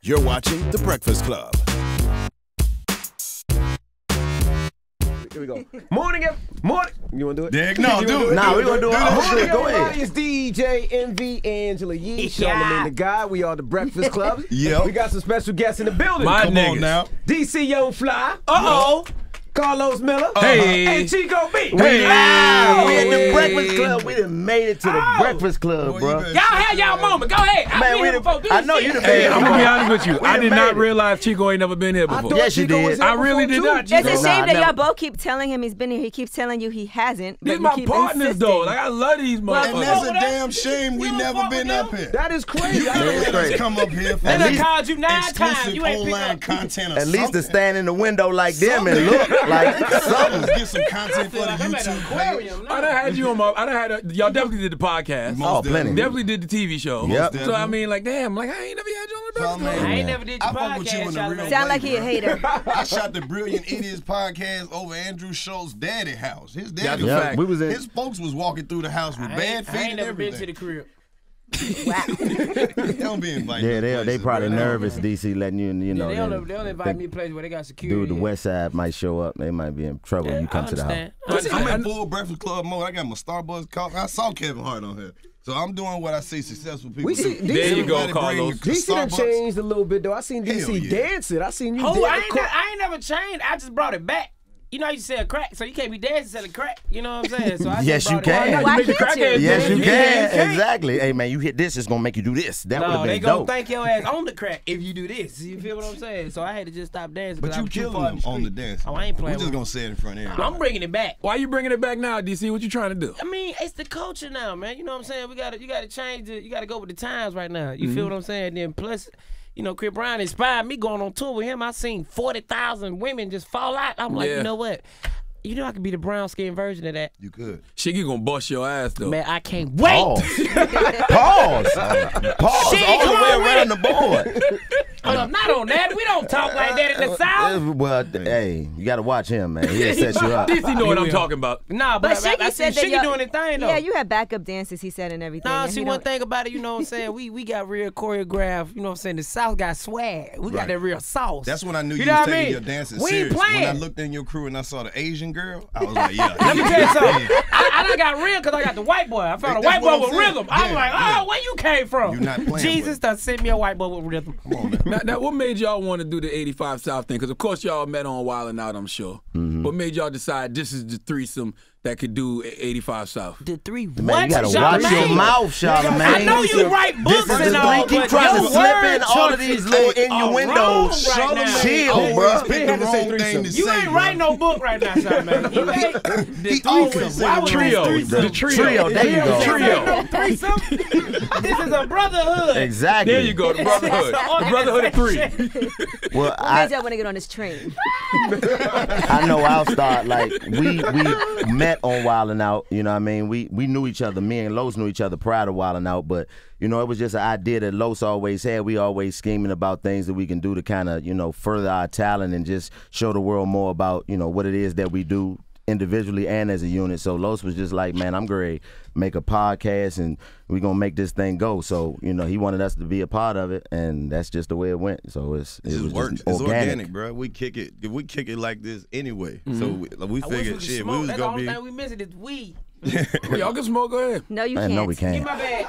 You're watching The Breakfast Club. Here we go. Morning. You want to do it? Dick, no, do it. Nah, we going to do it. Morning, Go ahead. It's DJ MV Angela Yee, Charlamagne the Guy. We are The Breakfast Club. Yep. We got some special guests in the building. Come on now. DC Young Fly. Uh-oh. Karlous Miller. Hey. And Chico B. Hey. We at the Breakfast Club. We done made it to the Breakfast Club, bro. Y'all had y'all moment. Go ahead. I know you done Hey, made it. I'm going to be honest with you. I did not realize Chico ain't never been here before. Yes, you did. I really did not. It's a Chico. shame that y'all both keep telling him he's been here. He keeps telling you he hasn't. These but my you keep partners, insisting. though. Like, I love these And motherfuckers. that's a damn shame we never been up here. That is crazy. You gotta let us come up here for At at least- called you 9 times. exclusive You ain't pick online up. content or At least to something. stand in the window like them and look like something. Let's get some content for the YouTube page. I done had you on my. Y'all definitely did the podcast. Oh, plenty. Definitely did the TV show. Yep. So I mean, like, damn, like I ain't never had you on the Breakfast Club. Charlamagne, I ain't never did your I fuck with you in the podcast, real Sound way, like he a bro. hater. I shot the Brilliant Idiots podcast over Andrew Schultz's daddy house. His daddy, That's a fact. We was in. his folks was walking through the house with bad feet and everything. crib. Don't be invited. Yeah, to they places, probably bro. nervous, DC, letting you know. They don't invite me to places where they got security. Dude, the West Side might show up. They might be in trouble when you come to the house. I'm in full Breakfast Club mode. I got my Starbucks coffee. I saw Kevin Hart on here. So I'm doing what I see successful people We see- do. There you go, Everybody bring Karlous. your DC done Starbucks. changed a little bit, though. I seen DC Hell yeah. dancing. I seen you Oh, dance. I ain't never changed. I just brought it back. You know, you sell crack, so you can't be dancing selling crack. You know what I'm saying? So I Yes, just you brought it can. back. Why make the can't you? crackheads Yes, you dance. can. Exactly. Hey, man, you hit this, it's going to make you do this. That would have No, they been gonna dope. thank your ass on the crack if you do this. You feel what I'm saying? So I had to just stop dancing. But 'cause I you was too killed far in them on the street. dance. Oh, I ain't We're playing just with going to say it in front of everybody. I'm bringing it back. Why you bringing it back now, DC? What you trying to do? I mean, it's the culture now, man. You know what I'm saying? You gotta change it. You gotta go with the times right now. You feel what I'm saying? Then plus, you know, Chris Brown inspired me going on tour with him. I seen 40,000 women just fall out. I'm like, Yeah. you know what? You know I could be the brown skin version of that. You could. Shiggy gonna bust your ass though. Man, I can't wait. Pause. Pause Shit, all the come way on with around it. the board. Hold up, not on that. We don't talk like that in the South. Well, hey, you got to watch him, man. He'll set you up. DC know what I'm talking about. Nah, But but I Shiggy see said that Shiggy y'all- doing his thing though. Yeah, you have backup dances, he said, and everything. Nah, and see he one don't- thing about it, you know what I'm saying? We got real choreographed, you know what I'm saying? The South got swag. We got Right. that real sauce. That's when I knew you, know was what I taking mean? your dancing We ain't serious. When I playing. looked in your crew and I saw the Asian girl, I was like, yeah. Let me tell you something. I done got real because I got the white boy. I found a That's white what boy I'm with saying. rhythm. I was Yeah, like, yeah. oh, where you came from? You not playing Jesus with it. done sent me a white boy with rhythm. Come on, man. Now, what made y'all want to do the 85 South thing? Because, of course, y'all met on Wild 'N Out, I'm sure. What made y'all decide this is the threesome that could do 85 South? The three Man, you got to watch your mouth, Charlamagne. I know you write books This is and the all, keep but trying your to slip word in all of choices these little are wrong innuendos. right now. Chill, Always bro. pick the had to say wrong thing threesome. to You say, ain't bro. writing no book right now, Charlamagne. You ain't. He always say Why the would Trio. you The trio. Trio, there you go. Trio. threesome? This is a brotherhood. Exactly. There you go, the brotherhood. The brotherhood of three. Well, What made y'all want to get on this train? I know I'll start. Like, we met on Wild 'N Out, you know what I mean? We knew each other. Me and Los knew each other prior to Wild 'N Out, but, you know, it was just an idea that Los always had. We always scheming about things that we can do to kind of, you know, further our talent and just show the world more about, you know, what it is that we do individually and as a unit. So Los was just like, man, I'm great. Make a podcast and we're going to make this thing go. So, you know, he wanted us to be a part of it, and that's just the way it went. So it was Works. just It's organic, bro. We kick it like this anyway. So we figured, shit, we was That's the gonna only be. thing we missing is weed. Y'all can smoke, go ahead. No, you I can't. know we can't. Give my bag.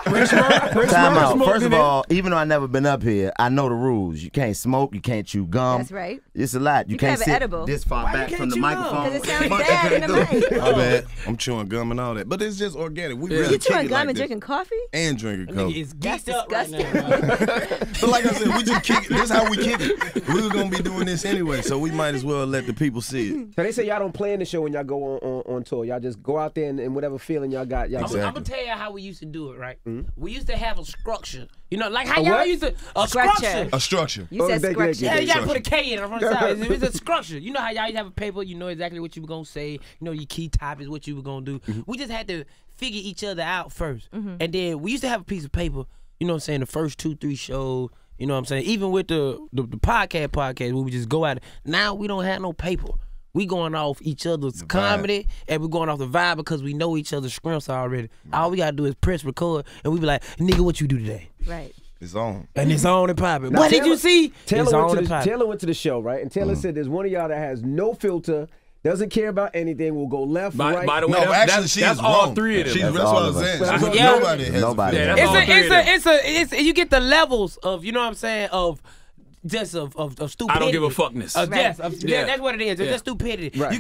Time out. smoked First of in it. all, even though I never been up here, I know the rules. You can't smoke, you can't chew gum. That's right. It's a lot. You can can't have an sit edible. this far Why you back can't from the chew gum? microphone. 'Cause it sounds But bad you in the can't do it. mic. My bad. I'm chewing gum and all that, but it's just organic. We really You kick chewing it gum like and this. drinking coffee? And drinking Nigga coke. is That's geeked up right now. disgusting. But like I said, we just kick it. This is how we kick it. We were gonna be doing this anyway, so we might as well let the people see it. So they say y'all don't plan the show when y'all go on tour. Y'all just go out there and whatever feeling y'all got, y'all Exactly. I'm gonna tell you how we used to do it, right? We used to have a structure. You know, like how A y'all what? used to a Structure. structure. A structure. You said thank you, thank structure. you. Yeah, you gotta put a K in it from the side. It's a structure. You know how y'all used to have a paper, you know exactly what you were gonna say, you know your key topics, what you were gonna do. We just had to figure each other out first. And then we used to have a piece of paper, you know what I'm saying, the first 2-3 shows, you know what I'm saying? Even with the podcast where we just go out. Now we don't have no paper. We going off each other's comedy and we going off the vibe because we know each other's scripts already. All we gotta do is press record and we be like, nigga, what you do today? Right. It's on. And it's on and popping. Now, What did you see? It's on and Taylor popping. went to the show, right? And Taylor said there's one of y'all that has no filter, doesn't care about anything, will go left, right. By the way, No, actually, she that's is all wrong. three of them. That's That's what all I of was us. saying. Yeah. Nobody has Nobody. a Yeah, filter. that's all three of them. It's you get the levels of, you know what I'm saying, of just of stupidity. I don't give a fuckness. Yes, Yeah. that's what it is. It's Yeah. just stupidity. Right.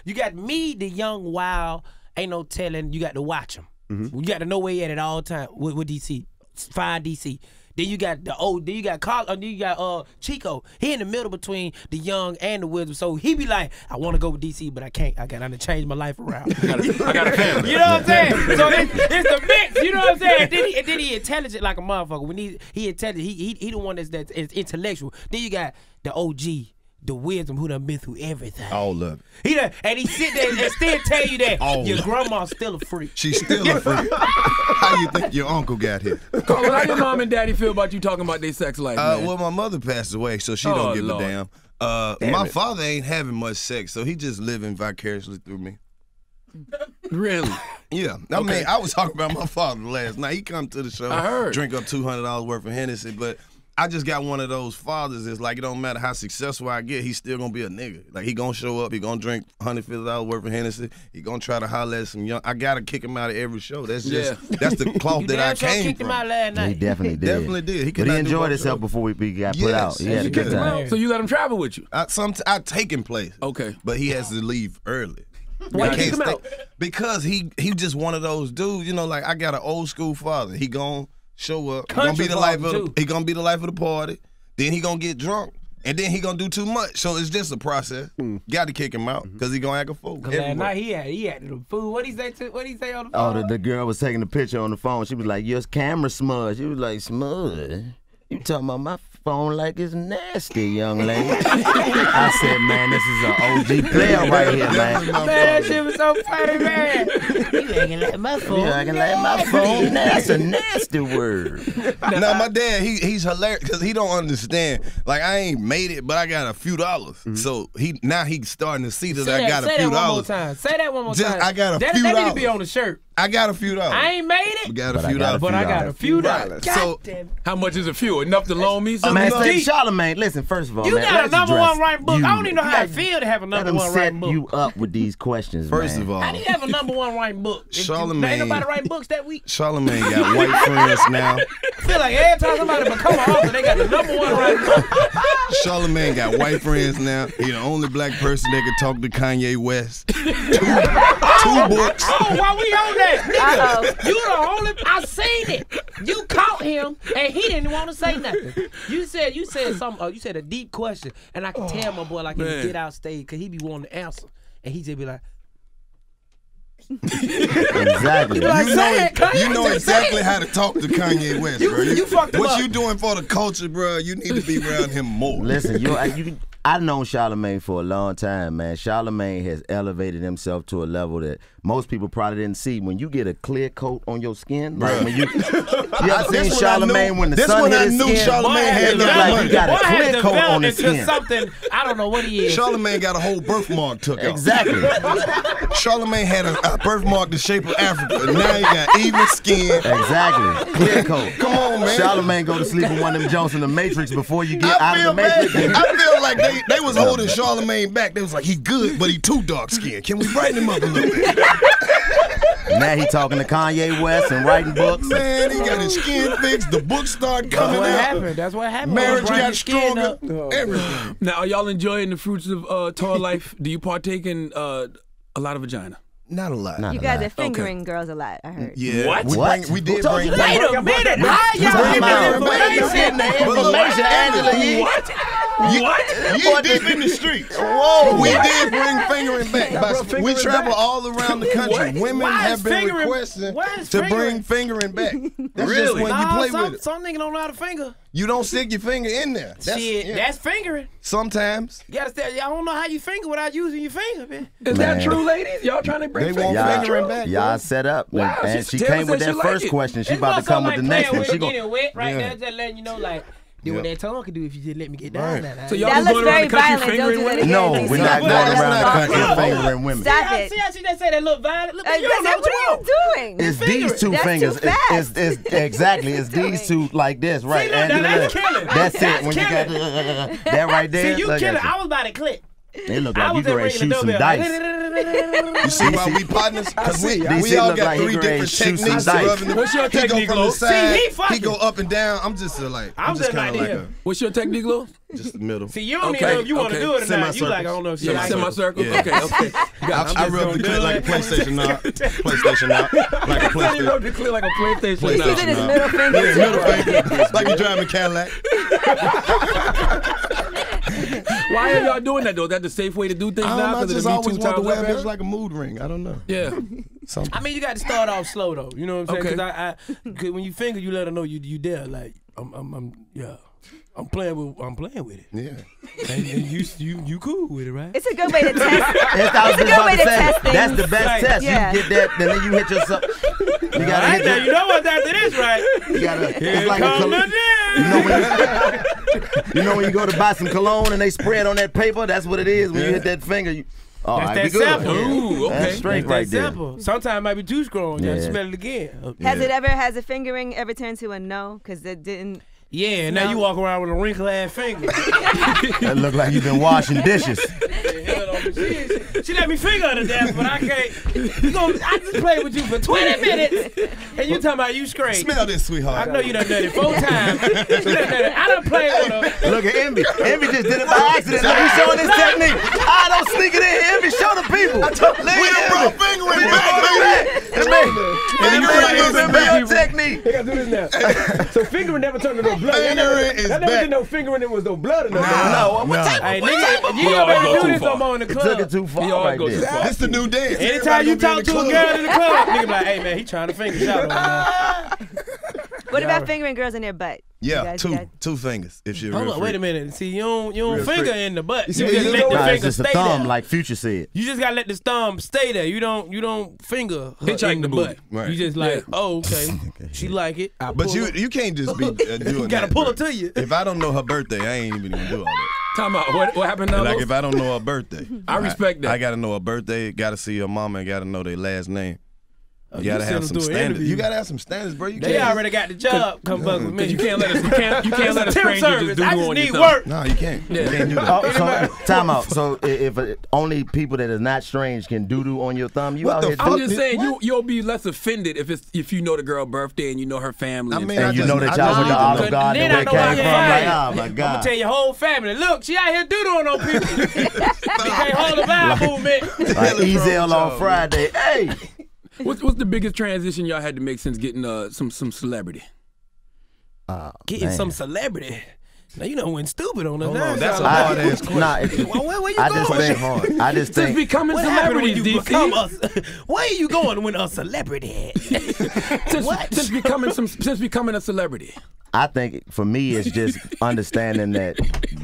You got me, the young wild, ain't no telling. You got to watch him. Mm-hmm. You got to know where he at all time with DC. Find DC. Then you got then you got Karlous, then you got Chico. He in the middle between the young and the wisdom. So he be like, I want to go with DC, but I can't. I got to change my life around. I got a family. You know what I'm saying? So it's the mix. You know what I'm saying? And then he intelligent like a motherfucker. When he intelligent, he the one that's intellectual. Then you got the OG, the wisdom who done been through everything. All of it. And he sit there and still tell you that All your of it. grandma's still a freak. She's still a freak. How you think your uncle got here? Karlous, how your mom and daddy feel about you talking about their sex life, man? Well, my mother passed away, so she Oh, don't give Lord. a damn. My father ain't having much sex, so he just living vicariously through me. Really? Yeah, I mean, I was talking about my father last night. He come to the show, I heard. drink up $200 worth of Hennessy, but I just got one of those fathers that's like, it don't matter how successful I get, he's still gonna be a nigga. Like, he gonna show up, he gonna drink $150 worth of Hennessy, he gonna try to holler at some young. I gotta kick him out of every show. That's just that's the cloth You that I damn sure came kicked from. him out last night. He definitely did. Definitely did. He could But he not do enjoyed both himself shows. before we got put Yes. out. He had a You good kicked him time. out. So you let him travel with you? I take him places. Okay. But he has to leave early. Why He you kick can't him stay- out? Because he just one of those dudes, you know, like I got an old school father. He gonna show up. He gonna Country be the life father, of too. he gonna be the life of the party. Then he gonna get drunk. And then he gonna do too much. So it's just a process. Got to kick him out because he gonna act a fool. Last everywhere. night he had the food. What he say on the Oh, phone? the girl was taking the picture on the phone. She was like, your camera smudge. She was like, smudge? You talking about my phone like it's nasty, young lady. I said, man, this is an OG player right here, man. Man, that shit was so funny, man. You acting like my phone. You acting like my phone. That's a nasty word. Now my dad, he's hilarious because he don't understand. Like I ain't made it, but I got a few dollars. So he's starting to see that I got a Say few that one more dollars. time. Say that one more Just, time. I got a that, few that need to dollars. be on the shirt. I got a few dollars. I ain't made it, I got a But I few got a dollars. but I got $few a few dollars. dollars. So- God damn. How much is a few? Enough to loan me something? Man, Enough. say, Charlamagne, listen, first of all, You man, got a let's number address one writing book. you. I don't even know how Let- it feel to have a Let number him one set writing book. you up with these questions, First man. of all, How do you have a number one writing book? Charlamagne- Ain't nobody writing books that week. Charlamagne got white friends now. I feel like every time somebody become an author, they got the number one writing book. Charlamagne got white friends now. He the only black person that can talk to Kanye West. Two books. Oh, while we on that, Uh-oh. nigga, you the only. I seen it. You caught him, and he didn't want to say nothing. You said something. You said a deep question, and I can tell my boy like he man. get out stage because he be wanting to answer, and he just be like, Exactly. like, say it, Kanye, You know just say exactly it. how to talk to Kanye West, bro. you fucked him What up. you doing for the culture, bro? You need to be around him more. Listen, I've known Charlamagne for a long time, man. Charlamagne has elevated himself to a level that most people probably didn't see. When you get a clear coat on your skin, like when you ever seen This when I Charlamagne knew- when the this sun when hit I his knew skin? Charlamagne had it look enough like money. you got Boy a had clear coat on his developed into skin. something I don't know what he is. Charlamagne got a whole birthmark took out. Exactly. Charlamagne had a birthmark the shape of Africa, and now he got even skin. Exactly. Clear coat. Come on, man. Charlamagne go to sleep with one of them Jones in the Matrix before you get out of the bad. Matrix. I feel like they was holding Charlamagne back. They was like, he good, but he too dark skinned. Can we brighten him up a little bit? Now he talking to Kanye West and writing books. Man, he got his skin fixed. The books start That's coming what out. happened. That's what happened. Marriage Brian got skin stronger. up. Everything. Now, are y'all enjoying the fruits of tour life? Do you partake in a lot of vagina? Not a lot. Not You a guys lot. are fingering girls a lot, I heard. Yeah. What? We did bring. Wait a minute. How y'all Wait giving a information? minute. Information, Angela Yee. What? You deep in the streets. Whoa. We did bring fingering back. brought we fingering travel back. all around the country. Women Why have is been fingering- requesting why is to fingering- bring fingering back. That's just Really? when you play with it. Some nigga don't know how to finger. You don't stick your finger in there. Shit, yeah. that's fingering. Sometimes. You gotta stay. I don't know how you finger without using your finger, man. Is Man. that true, ladies? Y'all trying to bring They want fingers? fingering back. Y'all set up. Wow, and she she Taylor came with said that she like first it. question. She It's about to also come with like the next playing one. with She it, gonna getting wet right Yeah. there, just letting you know, like, Do what that tongue can do if you just let me get down. Right. So y'all That just looks going around very the country violent. Don't fingering do that women? again. No, Lisa. we're not going That's around the not country cool. fingering women. Stop it. See how she just say that look violent? Look, you don't know What are what you doing? It's these two That's fingers. too fast. It's exactly. It's these two like this, right? look, And that's killing. That's it. That's When you got killing. that right there. See, you look killing. at you. I was about to click. It look I like you was just can ringing shoot the some doorbell. dice. You see why we partners? Because we DC all look got like he three ready to different shoot some techniques. dice. Rubbing the- What's your he go technique, from the Lo? side, See, he fucking. go up and down. I'm just like, I'm just kind of like like him. What's your technique, Lil? just the middle. See, you don't Okay, even know if you want to okay. do it or not. You Semicircles. like, I don't know if she like it. Semicircle? Yeah. Okay, okay. You got I rub the clip like a PlayStation knob. PlayStation knob. Like a You PlayStation. rubbed the clip like a PlayStation. He's PlayStation. using his nah. middle finger. Yeah, middle finger. Like you driving a Cadillac. Why are y'all doing that though? Is that the safe way to do things now? I Because just of the Me always Too want to times wear up it era? like a mood ring. I don't know. Yeah. Something. I mean, you got to start off slow though. You know what I'm saying? Okay. Because cause when you finger, you let her know you there. Like I'm playing with it. Yeah. And you cool with it, right? It's a good way to test. It's a good way to test things. That's the best Right. test. Yeah. You get that, and then you hit yourself. You gotta Right hit now, that. you know what's after this, right? You gotta. Here It's like come a the you know when you go to buy some cologne and they spray it on that paper. That's what it is. When you hit that finger, you. All That's right, that we good. sample. Ooh, okay. That's straight That's right there. simple. Sometimes it might be too strong. You gotta Yeah. smell it again. Has a fingering ever turned to a no? Because it didn't. Yeah, now you walk around with a wrinkle ass finger. That look like you've been washing dishes. She let me finger her to death, but I can't. I just played with you for 20 minutes, and you talking about you straight. Smell this, sweetheart. I know you done done it 4 times. She done done it. I done played with her. Look at Envy. Envy just did it by accident. Look, he's showing his technique. I don't sneak it in here. Envy, show the people. We done brought fingering back, It's technique. They gotta do this now. So fingering never turned to no blood. Fingering is I never back. did no fingering. There was no blood in there. No, what type Hey, of nigga, you We ain't always gonna go do too this no far. more in the Took club. it too far He always right goes too there. far. This the new dance. Anytime you Everybody gonna talk be to a in the girl in the club, nigga be like, hey man, he trying to finger shot on me. What about fingering girls in their butt? You Yeah, guys got- two fingers. If you're Hold real on, wait a minute. See, you don't Real finger freak. in the butt. You see just what you let do? the Nah, finger it's just stay a thumb, there. like Future said. You just gotta let the thumb stay there. You don't finger her Hitchhike in the the booty. butt. Right. You just like, oh okay, she like it. I But pull her. you can't just be doing You gotta that, pull bro. it to you. If I don't know her birthday, I ain't even gonna do all that. Time out. What happened now? Like Lo? if I don't know her birthday, I respect that. I gotta know her birthday. Gotta see her mama and gotta know their last name. You you gotta send have them some through an standards. interview. You gotta have some standards, bro. You They can't. already got the job. Come fuck with me. Because you can't let us. You can't let a It's a temp stranger service. just do I on just your need thumb. work. No, you can't. Yeah. You can't do that. Oh, so, time out. So if only people that is not strange can doo-doo on your thumb, you What out the here fuck? I'm doing- just saying you'll be less offended if you know the girl birthday and you know her family. I and mean, stuff. and you I know just- that I y'all just with the need to Olive know. Garden Then where I it know came why from. you Like, fired. oh my I'm gonna God. tell your whole family. Look, she out here doodling on people. She can't hold the vibe movement. Like Ezel on Friday. Hey. What's the biggest transition y'all had to make since getting some celebrity? Getting Man. some celebrity. Now you know when stupid on us. Hold Now on, it's that's all a about- hard ass question. Nah, Where you I going? just think. I just Since think. becoming What happened when celebrities, you DC. become where are you going when a celebrity? Since becoming a celebrity. I think for me, it's just understanding that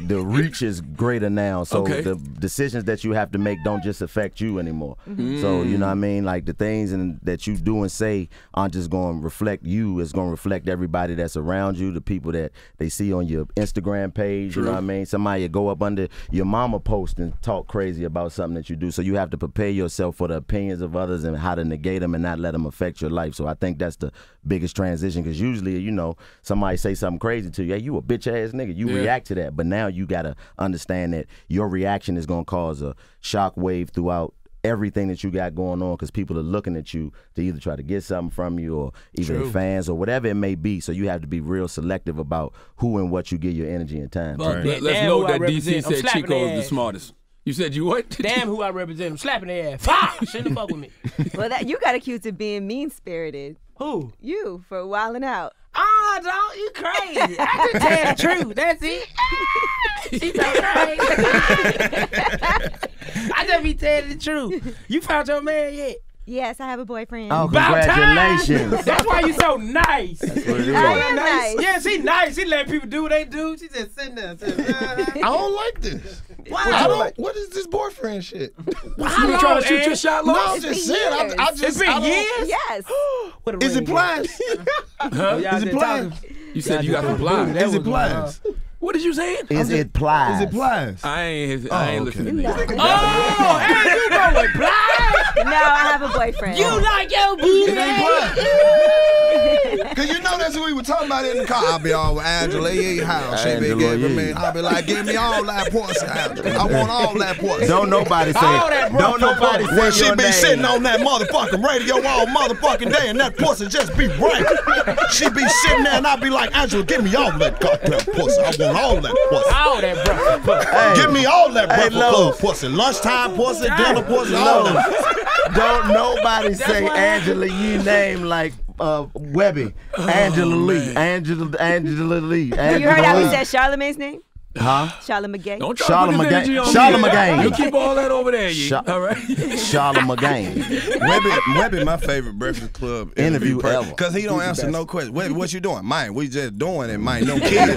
the reach is greater now. So Okay. the decisions that you have to make don't just affect you anymore. So you know what I mean? Like the things that you do and say aren't just going to reflect you. It's going to reflect everybody that's around you, the people that they see on your Instagram page. You know what I mean? Somebody go up under your mama post and talk crazy about something that you do. So you have to prepare yourself for the opinions of others and how to negate them and not let them affect your life. So I think that's the biggest transition, because usually, you know, somebody say something crazy to you, hey, you a bitch ass nigga, you react to that. But now you gotta understand that your reaction is gonna cause a shock wave throughout everything that you got going on, because people are looking at you to either try to get something from you or either they're fans or whatever it may be. So you have to be real selective about who and what you give your energy and time to. Right. Let's Damn know who I that DC represent. I'm said slapping Chico their is the ass. smartest. You said you what? Damn who I represent. I'm slapping their ass. Fuck! Shouldn't fuck with me. Well, you got accused of being mean-spirited. Who? You, for wilding out. Oh, don't you crazy? I just tell the truth. That's it. She so crazy. I just be telling the truth. You found your man yet? Yes, I have a boyfriend. Oh, About congratulations. time. That's why you so nice. What it is. I am nice. Yeah, she nice. She letting people do what they do. She just sitting there. I don't like this. Why? What is this boyfriend shit? How You long, trying to shoot Ed? your shot, No, Lo? I'm It's just been saying. years. I just. It's been I don't- years? Yes. What a Is ring it planned? Oh, y'all Is it just planned? talking. You said you got some plies. Is it plies? What did you say? Is it plies? Is it plies? I ain't listening. Oh, hey, you going with plies? No, I have a boyfriend. You like your booty? It ain't plies. Cause you know that's what we were talking about in the car. I'll be all with Angela, yeah, how she be giving me. I'll be like, give me all that pussy, Angela. I want all that pussy. Don't nobody say. All that Don't nobody say When she your be name. sitting on that motherfucking radio all motherfucking day and that pussy just be right. She be sitting there and I be like, Angela, give me all that goddamn pussy. I want all that pussy. All that breakfast pussy. Hey, Give me all that Hey, breakfast club Lo. pussy. Lunchtime pussy, dinner pussy, all that. don't nobody say what Angela Yee name like Webby. Angela Lee. Angela Lee. You Angela heard how he Lee. said Charlamagne's name? Huh? Charlamagne. Don't try to put this energy on me. Charlamagne. You keep all that over there, Sha- all right? Charlamagne. Webby, my favorite Breakfast Club Interview ever. Because he don't answer no questions. Webby, what you doing? Man, we just doing it, man. No kids,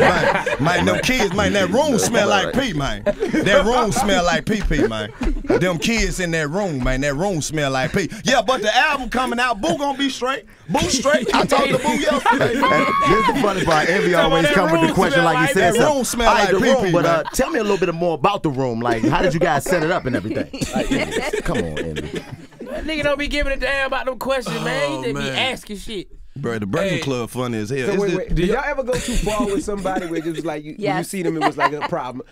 man. No kids, man. That room smell like pee, man. That room smell like pee, man. Them kids in that room, man. That room smell like pee. Yeah, but the album coming out, Boo gonna be straight. Boo straight. I talked to Boo yesterday. And this is the funny part. Envy always come with the question like he said that room something. smell All right, like the room, pee-pee, but man. tell me a little bit more about the room. Like, how did you guys set it up and everything? Like, come on, Envy. That nigga don't be giving a damn about them questions, man. He just be man. asking shit. Bro, the Breakfast Club funny as hell. So It's wait. the- Did y'all ever go too far with somebody where it was like when you Yes. see them it was like a problem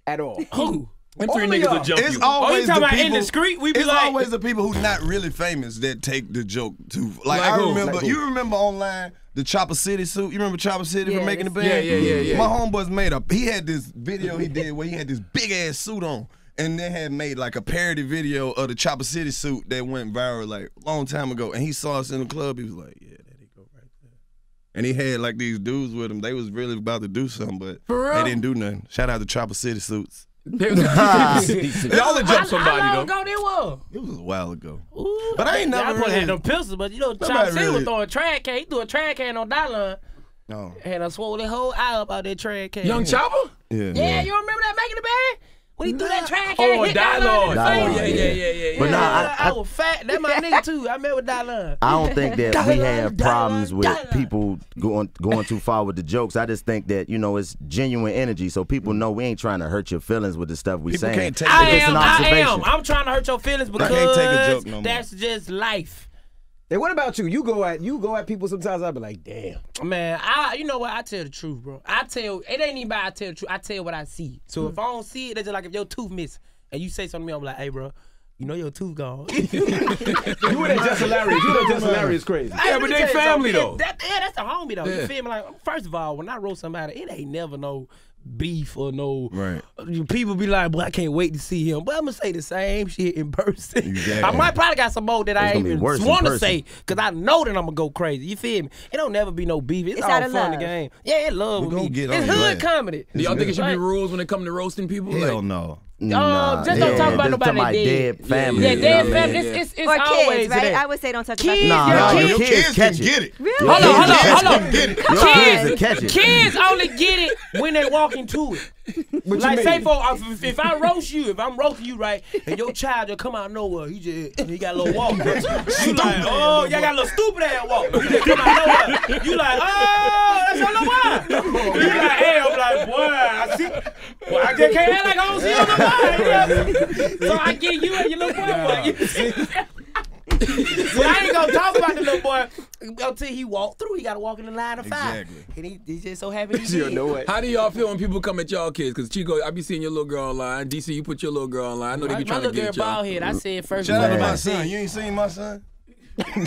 at all? Who? Them All three of niggas y'all. will jump It's you. always talking the about people. in the street? We be it's like- always the people who not really famous that take the joke too. Like I who? remember, Like who? you remember online the Chopper City suit. You remember Chopper City Yeah, for making the band? Yeah. My homeboys made up. He had this video he did where he had this big ass suit on, and they had made like a parody video of the Chopper City suit that went viral like a long time ago. And he saw us in the club. He was like, "Yeah, there they go right there." And he had like these dudes with him. They was really about to do something, but For real? they didn't do nothing. Shout out to Chopper City suits. Y'all would jump somebody, How long though. ago they was? It was a while ago. Ooh, But I ain't never I probably really- had them pistols, but you know, Nobody Chop City was really- throwing trash can. He threw a trash can on that line. No. And I swole that whole eye up out that trash can. Young Chopper? Yeah. Yeah, you remember that making the band? When he threw that trash can, Oh, hit that line in the Dialogue. face. Yeah. But nah, I was fat. That my nigga too. I met with that line. I don't think that we have problems with Dollar. people going too far with the jokes. I just think that, you know, it's genuine energy, so people know we ain't trying to hurt your feelings with the stuff we People saying. can't take It's I just an am. I observation. am. I'm trying to hurt your feelings because can't take a joke no more. that's just life. And what about you? You go at people sometimes. I be like, damn. Man, you know what? I tell the truth, bro. It ain't even about I tell the truth. I tell what I see. So if I don't see it, that's just like if your tooth missing and you say something to me, I'm like, hey, bro, you know your tooth gone. You would have just hilarious. You would have just hilarious crazy. Hey, but let me they tell you family, something. though. That's a homie, though. Yeah. You feel me? Like, first of all, when I roast somebody, it ain't never no beef or no. Right. People be like, boy, I can't wait to see him. But I'm going to say the same shit in person. Exactly. I might probably got some more that I It's ain't gonna be even worse in want to person. say because I know that I'm going to go crazy. You feel me? It don't never be no beef. It's It's all out of fun in the love. game. Yeah, it love with gonna me. get It's on your hood ass. comedy. Do y'all think it should be Right. rules when it come to roasting people? Hell Like, no. Just don't talk about just nobody talking dead. dead family. Yeah, you know dead what I family. mean? It's Or always kids, right? that. I would say don't talk Kids, about Nah, your your kids kids can catch get it. it. Really? Hold on, hold on, hold on. Can get it. Your kids will catch it. Kids only get it when they walk into it. What Like you say mean? for if I roast you, if I'm roasting you right, and your child just come out of nowhere, he got a little walk. You like, oh, y'all got a little stupid ass walk. You just come out of nowhere. You like, oh, that's your little boy. You like, hey, I'm like, boy, I see. Well, I just can't act like I don't see your little boy. So I get you and your little boy. But I ain't gonna talk about the little boy until he walk through. He gotta walk in the line of fire. Exactly. And he just so happy he You did. know what? how do y'all feel when people come at y'all kids? Because Chico, I be seeing your little girl online. DC, you put your little girl online. I know they be My trying to little get girl at y'all. bald head. I said first. Shout out to of all, my I son. said, You ain't seen my son? I ain't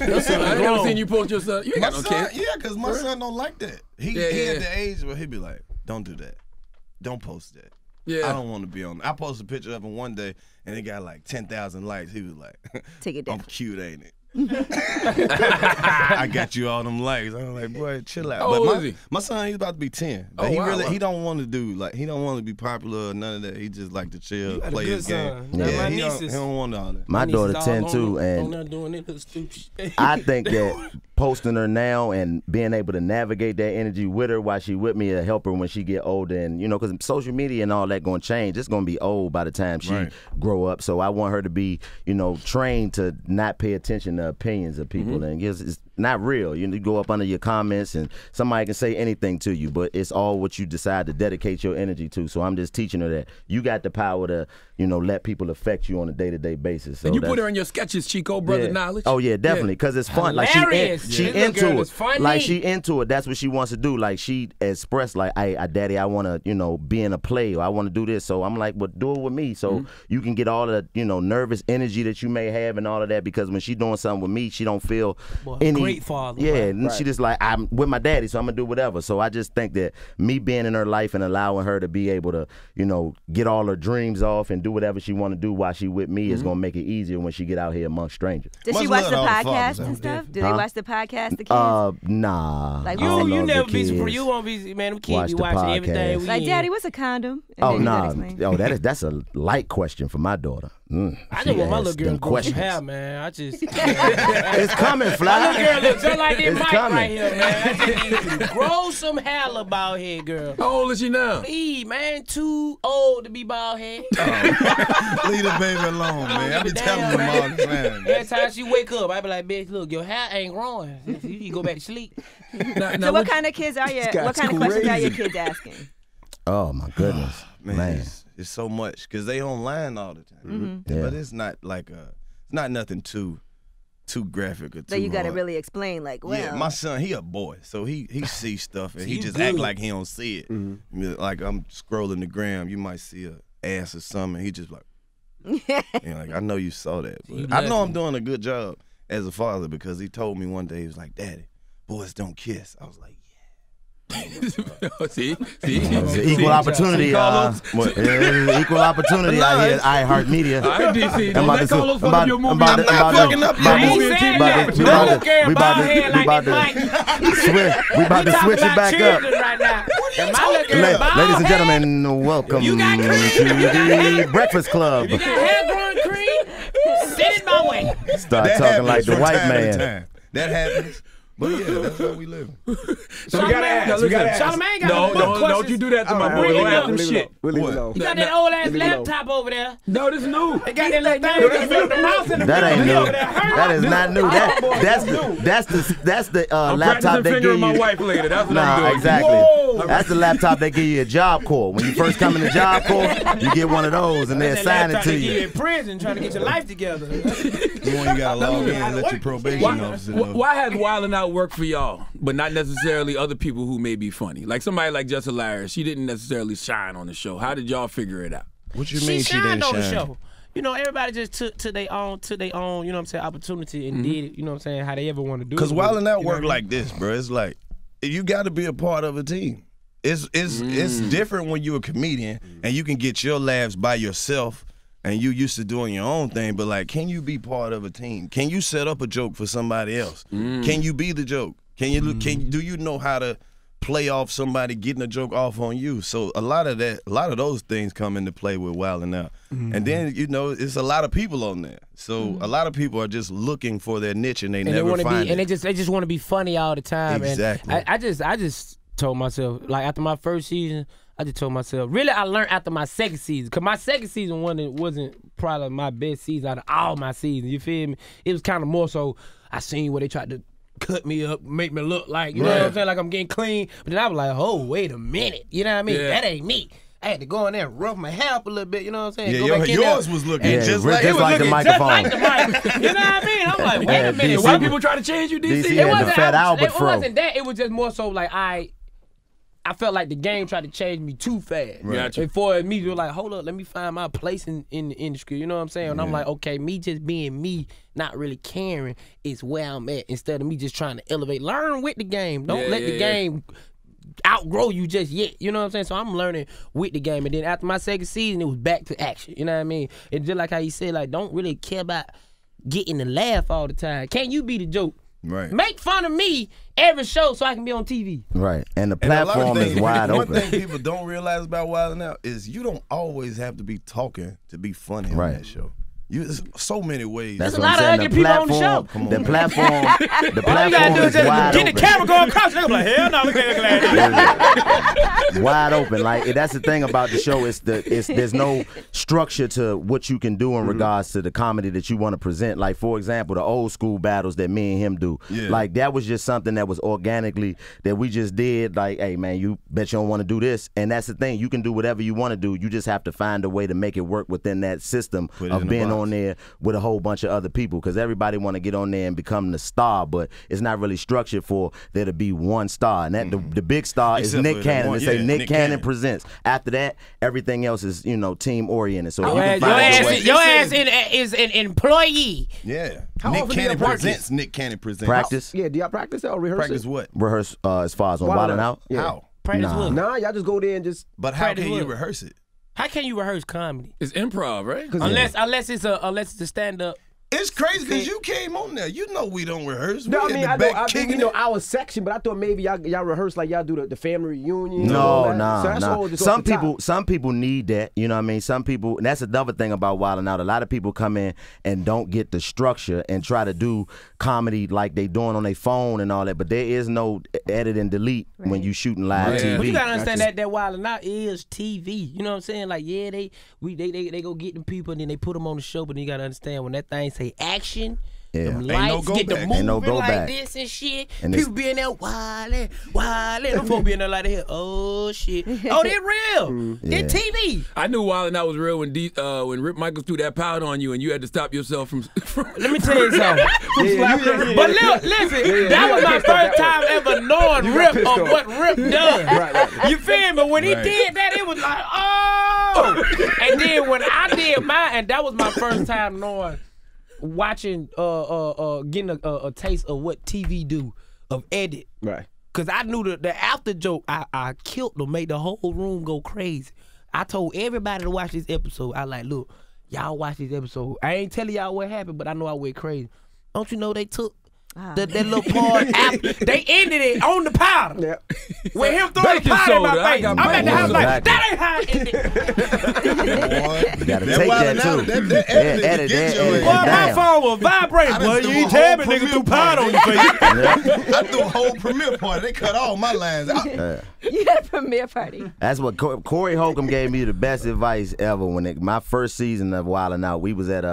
never seen you post your son. You ain't My got no son, kids. yeah, because my son don't like that. He Yeah, yeah. at the age where he be like, don't do that. Don't post that. Yeah. I don't want to be on. I posted a picture of him one day, and it got like 10,000 likes. He was like, Take it I'm down. cute, ain't it? I got you all them likes. I'm like, boy, chill out. How But old my, is he? my son, he's about to be 10. But Oh, he wow, really, wow. he don't want to do, like, he don't want to be popular or none of that. He just like to chill, got a play good his game. son. Now, my he don't nieces- want all that. My daughter 10 too, On and there doing that little stupid shit. I think that posting her now and being able to navigate that energy with her while she with me will help her when she get older. And you know, because social media and all that going to change. It's going to be old by the time she Right. grow up. So I want her to be, you know, trained to not pay attention to opinions of people. And not real. You go up under your comments and somebody can say anything to you, but it's all what you decide to dedicate your energy to. So I'm just teaching her that you got the power to, let people affect you on a day-to-day basis. So and you put her in your sketches, Chico, brother knowledge. Oh yeah, definitely, because it's fun. Like she into it. Like she into it. That's what she wants to do. Like she expressed, like, "Hey, Daddy, I want to, be in a play, or I want to do this." So I'm like, "Well, do it with me, so you can get all the, nervous energy that you may have and all of that." Because when she doing something with me, she don't feel any great father. Yeah, right. and she just like, I'm with my daddy, so I'm gonna do whatever. So I just think that me being in her life and allowing her to be able to, get all her dreams off and do whatever she want to do while she with me is gonna make it easier when she get out here amongst strangers. Does she watch the podcast and stuff? Do they watch the podcast? The kids? Nah. Like you never be surprised. You won't be, man. We kids be watching everything. Like, Daddy, what's a condom? Oh no. Oh, that's a light question for my daughter. I just want my little girl to grow some hair, man. I just it's coming, Fly. My little girl looks just like this mic right here, man. I just need to grow some hair, little bald head girl. How old is she now? Please, man, too old to be bald head. Leave the baby alone, man. I be telling them all the time. Every time she wake up, I be like, "Bitch, look, your hair ain't growing. You need to go back to sleep." So what kind of kids are you? What kind of questions are your kids asking? Oh my goodness, man. It's so much because they online all the time. Yeah. But it's not like it's not nothing too graphic or too. So you gotta hard. really explain, like, well. Yeah, my son, he a boy, so he sees stuff and he just act like he don't see it. Like I'm scrolling the gram, you might see a ass or something, and he just like, like I know you saw that, but I know I'm doing a good job as a father because he told me one day, he was like, "Daddy, boys don't kiss." I was like, See? Equal opportunity. Equal opportunity out here at iHeartMedia. All right, DC. Don't let Karlous fuck your movie. I'm not fucking up your movie. We about to switch it back up. Ladies and gentlemen, welcome to the Breakfast Club. You got hair growing cream? Send it my way. Start talking like the white man. That happens. But yeah, that's how we live. So we gotta ask. Charlamagne got don't you do that to my boy. Don't ask him shit. We'll leave it alone. You got that old ass laptop over there. No, this is new. They got that little thing with the mouse in the That ain't middle new. over there. That is not new. That's the laptop they give you. my wife later. That's what I'm doing. Exactly. Whoa. That's the laptop they give you at Job Corps. When you first come in the Job Corps, you get one of those and they assign it to You you. in prison trying to get your life together. You gotta log in and let your probation officer know. Why has Wildin' Out work for y'all, but not necessarily other people who may be funny? Like somebody like Just Hilarious, she didn't necessarily shine on the show. How did y'all figure it out? What you mean she didn't on the shine? show. Everybody just took to their own, opportunity and did it, how they ever want to do it. Because Wildin' Out work like this, bro. It's like, you got to be a part of a team. It's different when you're a comedian and you can get your laughs by yourself and you used to doing your own thing, but like, can you be part of a team? Can you set up a joke for somebody else? Can you be the joke? Do you know how to play off somebody getting a joke off on you? So a lot of those things come into play with Wildin' Out. And then, it's a lot of people on there. So a lot of people are just looking for their niche and they never find it. And they just want to be funny all the time. Exactly. And I just told myself, like after my first season, I just told myself, really I learned after my second season. Because my second season wasn't probably my best season out of all my seasons. You feel me? It was kind of more so, I seen where they tried to cut me up, make me look like, you know what I'm saying, like I'm getting clean. But then I was like, oh, wait a minute. You know what I mean? That ain't me. I had to go in there and rough my hair up a little bit, you know what I'm saying? Yeah, yours was looking just like the microphone. Just like the mic. You know what I mean? I'm like, wait a minute. Why people try to change you, DC? DC had the Fat Albert fro. It wasn't that. It was just more so like I felt like the game tried to change me too fast. Right. And for me to like, hold up, let me find my place in the industry. You know what I'm saying? And I'm like, okay, me just being me, not really caring, is where I'm at. Instead of me just trying to elevate. Learn with the game. Don't let the game outgrow you just yet. You know what I'm saying? So I'm learning with the game. And then after my second season, it was back to action. You know what I mean? And just like how you said, like, don't really care about getting the laugh all the time. Can't you be the joke? Right. Make fun of me every show so I can be on TV. Right. And the platform is wide open. One thing people don't realize about Wildin' Out is you don't always have to be talking to be funny on that show. There's so many ways. That's There's a what lot I'm of saying. ugly people on the show. The platform All you gotta platform do is is just wide get the open. camera going across. They're like, hell no, look at that glass. Wide open. Like that's the thing about the show. There's no structure to what you can do in regards to the comedy that you want to present. Like for example, the old school battles that me and him do. Yeah. Like that was just something that was organically that we just did. Like, hey man, you bet you don't want to do this. And that's the thing. You can do whatever you want to do. You just have to find a way to make it work within that system of being on there with a whole bunch of other people. Because everybody want to get on there and become the star, but it's not really structured for there to be one star. And that the big star is Except Nick for Cannon. that one- They say yeah, Nick Nick Cannon Cannon. presents. After that, everything else is team oriented. So you Your can find a way. ass is an employee. Yeah. How Nick often do y'all Cannon practice? presents. Nick Cannon presents. Practice, Yeah, do y'all practice that or rehearse Practice it? what? rehearse as far as on Wildin' Wildin' Out. Out. Yeah. How? Practice Nah. what? Nah, y'all just go there and just. But how Practice can you what? rehearse it? How can you rehearse comedy? It's improv, right? Unless it's a stand up. It's crazy because you came on there. You know we don't rehearse. No, We I in mean, the I back know, kicking you know it. our section, but I thought maybe y'all rehearse like y'all do the family reunion. and No, all that. So that's all nah. just off the top. Some people need that. You know what I mean? Some people, and that's another thing about Wildin' Out. A lot of people come in and don't get the structure and try to do comedy like they doing on their phone and all that. But there is no edit and delete when you shooting live TV. But you gotta understand that Wildin' Out is TV. You know what I'm saying? Like, yeah, they go get them people and then they put them on the show. But then you gotta understand when that thing say action. Yeah. Them Ain't no lights go get to back. moving Ain't no go like back. this and shit. And People be in there wildin'. Them folks be in there like that. Oh shit. Oh, they real. They TV. I knew Wildin' Out was real when Rip Michaels threw that powder on you and you had to stop yourself from. Let me tell you something. But listen, that was my first time ever knowing Rip pissed of off. what Rip does. Right. You feel me? When he did that, it was like, oh. And then when I did mine, and that was my first time knowing, watching, getting a taste of what TV do, of edit. Right. Cause I knew the after joke, I killed them, made the whole room go crazy. I told everybody to watch this episode. I like, look, y'all watch this episode. I ain't telling y'all what happened, but I know I went crazy. Don't you know they took that little part? They ended it on the powder. Yeah. With him throwing the Baking powder in soda. my I face. got I'm at the baking house soda. like, that ain't how it ended. You gotta That take Wildin' that Out, too. that editing edit get that. your edit ass. Boy, that my down. phone was vibrating. I Boy, done you threw ain't a tell whole me, nigga, premiere threw powder on party. your face. I threw a whole premiere party. They cut all my lines out. You had a premiere party. That's what Corey Holcomb gave me the best advice ever when my first season of Wildin' Out. We was at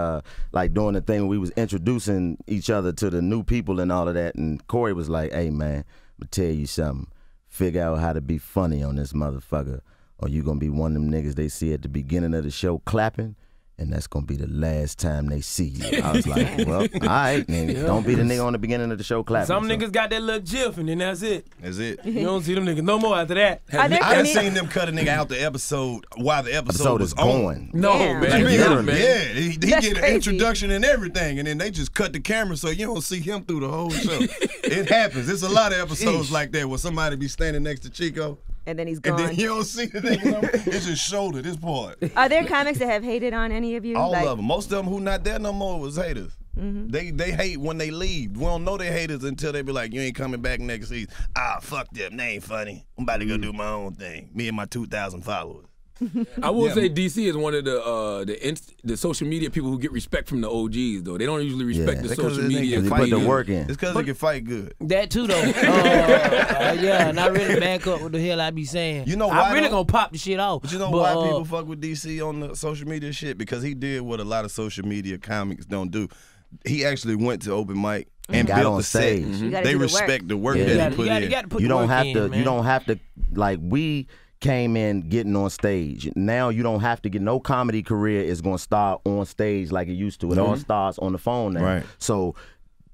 like doing the thing where we was introducing each other to the new people and all of that. And Corey was like, "Hey man, I'm gonna tell you something. Figure out how to be funny on this motherfucker, or you gonna be one of them niggas they see at the beginning of the show clapping." And that's gonna be the last time they see you. I was like, well, all right, nigga. Don't be the nigga on the beginning of the show clapping. Some So- niggas got that little jiff and then that's it. That's it. You don't see them niggas no more after that. Are there I done comed- seen them cut a nigga out the episode while the episode episode was is on. going. No, Damn. man. Like, Literally. man. yeah, he That's get an crazy. introduction and everything, and then they just cut the camera so you don't see him through the whole show. It happens. There's a lot of episodes like that where somebody be standing next to Chico, And then he's and gone. then you don't see the thing. It's his shoulder, this part. Are there comics that have hated on any of you? All Like, of them. Most of them who not there no more was haters. They hate when they leave. We don't know they haters until they be like, you ain't coming back next season. Ah, fuck them. They ain't funny. I'm about to go do my own thing. Me and my 2,000 followers. I will say DC is one of the social media people who get respect from the OGs though. They don't usually respect Yeah. the Because social they media. can They fight put the good. work in. It's because they can fight good. That too though. Yeah, and I really back up what the hell I be saying. You know why, I really though? gonna pop the shit off. But you know why people fuck with DC on the social media shit? Because he did what a lot of social media comics don't do. He actually went to open mic and Got built on the set. stage. You gotta They do the work. respect the work Yeah. that You he put in. gotta put You the don't work have in, to. man. You don't have to. Like we came in getting on stage. Now you don't have to get no comedy career is going to start on stage like it used to. It all starts on the phone now. Right. So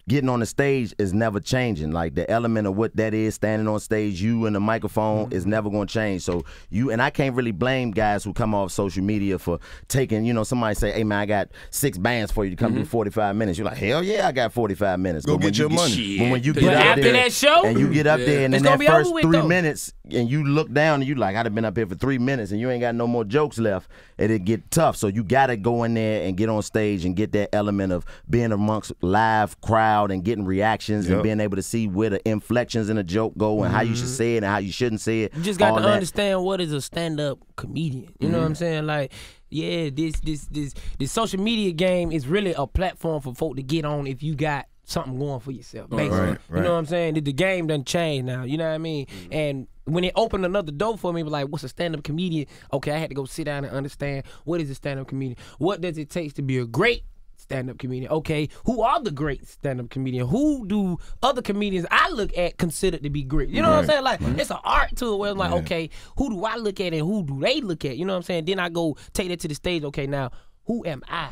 getting on the stage is never changing. Like the element of what that is, standing on stage, you and the microphone is never going to change. So you and I can't really blame guys who come off social media for taking, somebody say, hey man, I got 6 bands for you to come do 45 minutes. You're like, hell yeah, I got 45 minutes. Go But when get you your money. But when you But get up after there that show, and you get up there and It's in gonna that be first over with, 3 though. minutes and you look down and you like, I'd have been up here for 3 minutes and you ain't got no more jokes left, it'd get tough. So you got to go in there and get on stage and get that element of being amongst live crowd crowd and getting reactions and being able to see where the inflections in a joke go and how you should say it and how you shouldn't say it. You just got to understand what is a stand-up comedian. You know what I'm saying? Like, yeah, this social media game is really a platform for folk to get on if you got something going for yourself, basically. Right. You know what I'm saying? The game done changed now, you know what I mean? And when it opened another door for me, like, what's a stand-up comedian? Okay, I had to go sit down and understand, what is a stand-up comedian? What does it take to be a great stand-up comedian? Okay, who are the great stand-up comedians? Who do other comedians I look at consider to be great? You know what I'm saying? Like, it's an art to it where it's like, okay, who do I look at and who do they look at? You know what I'm saying? Then I go take that to the stage. Okay, now, who am I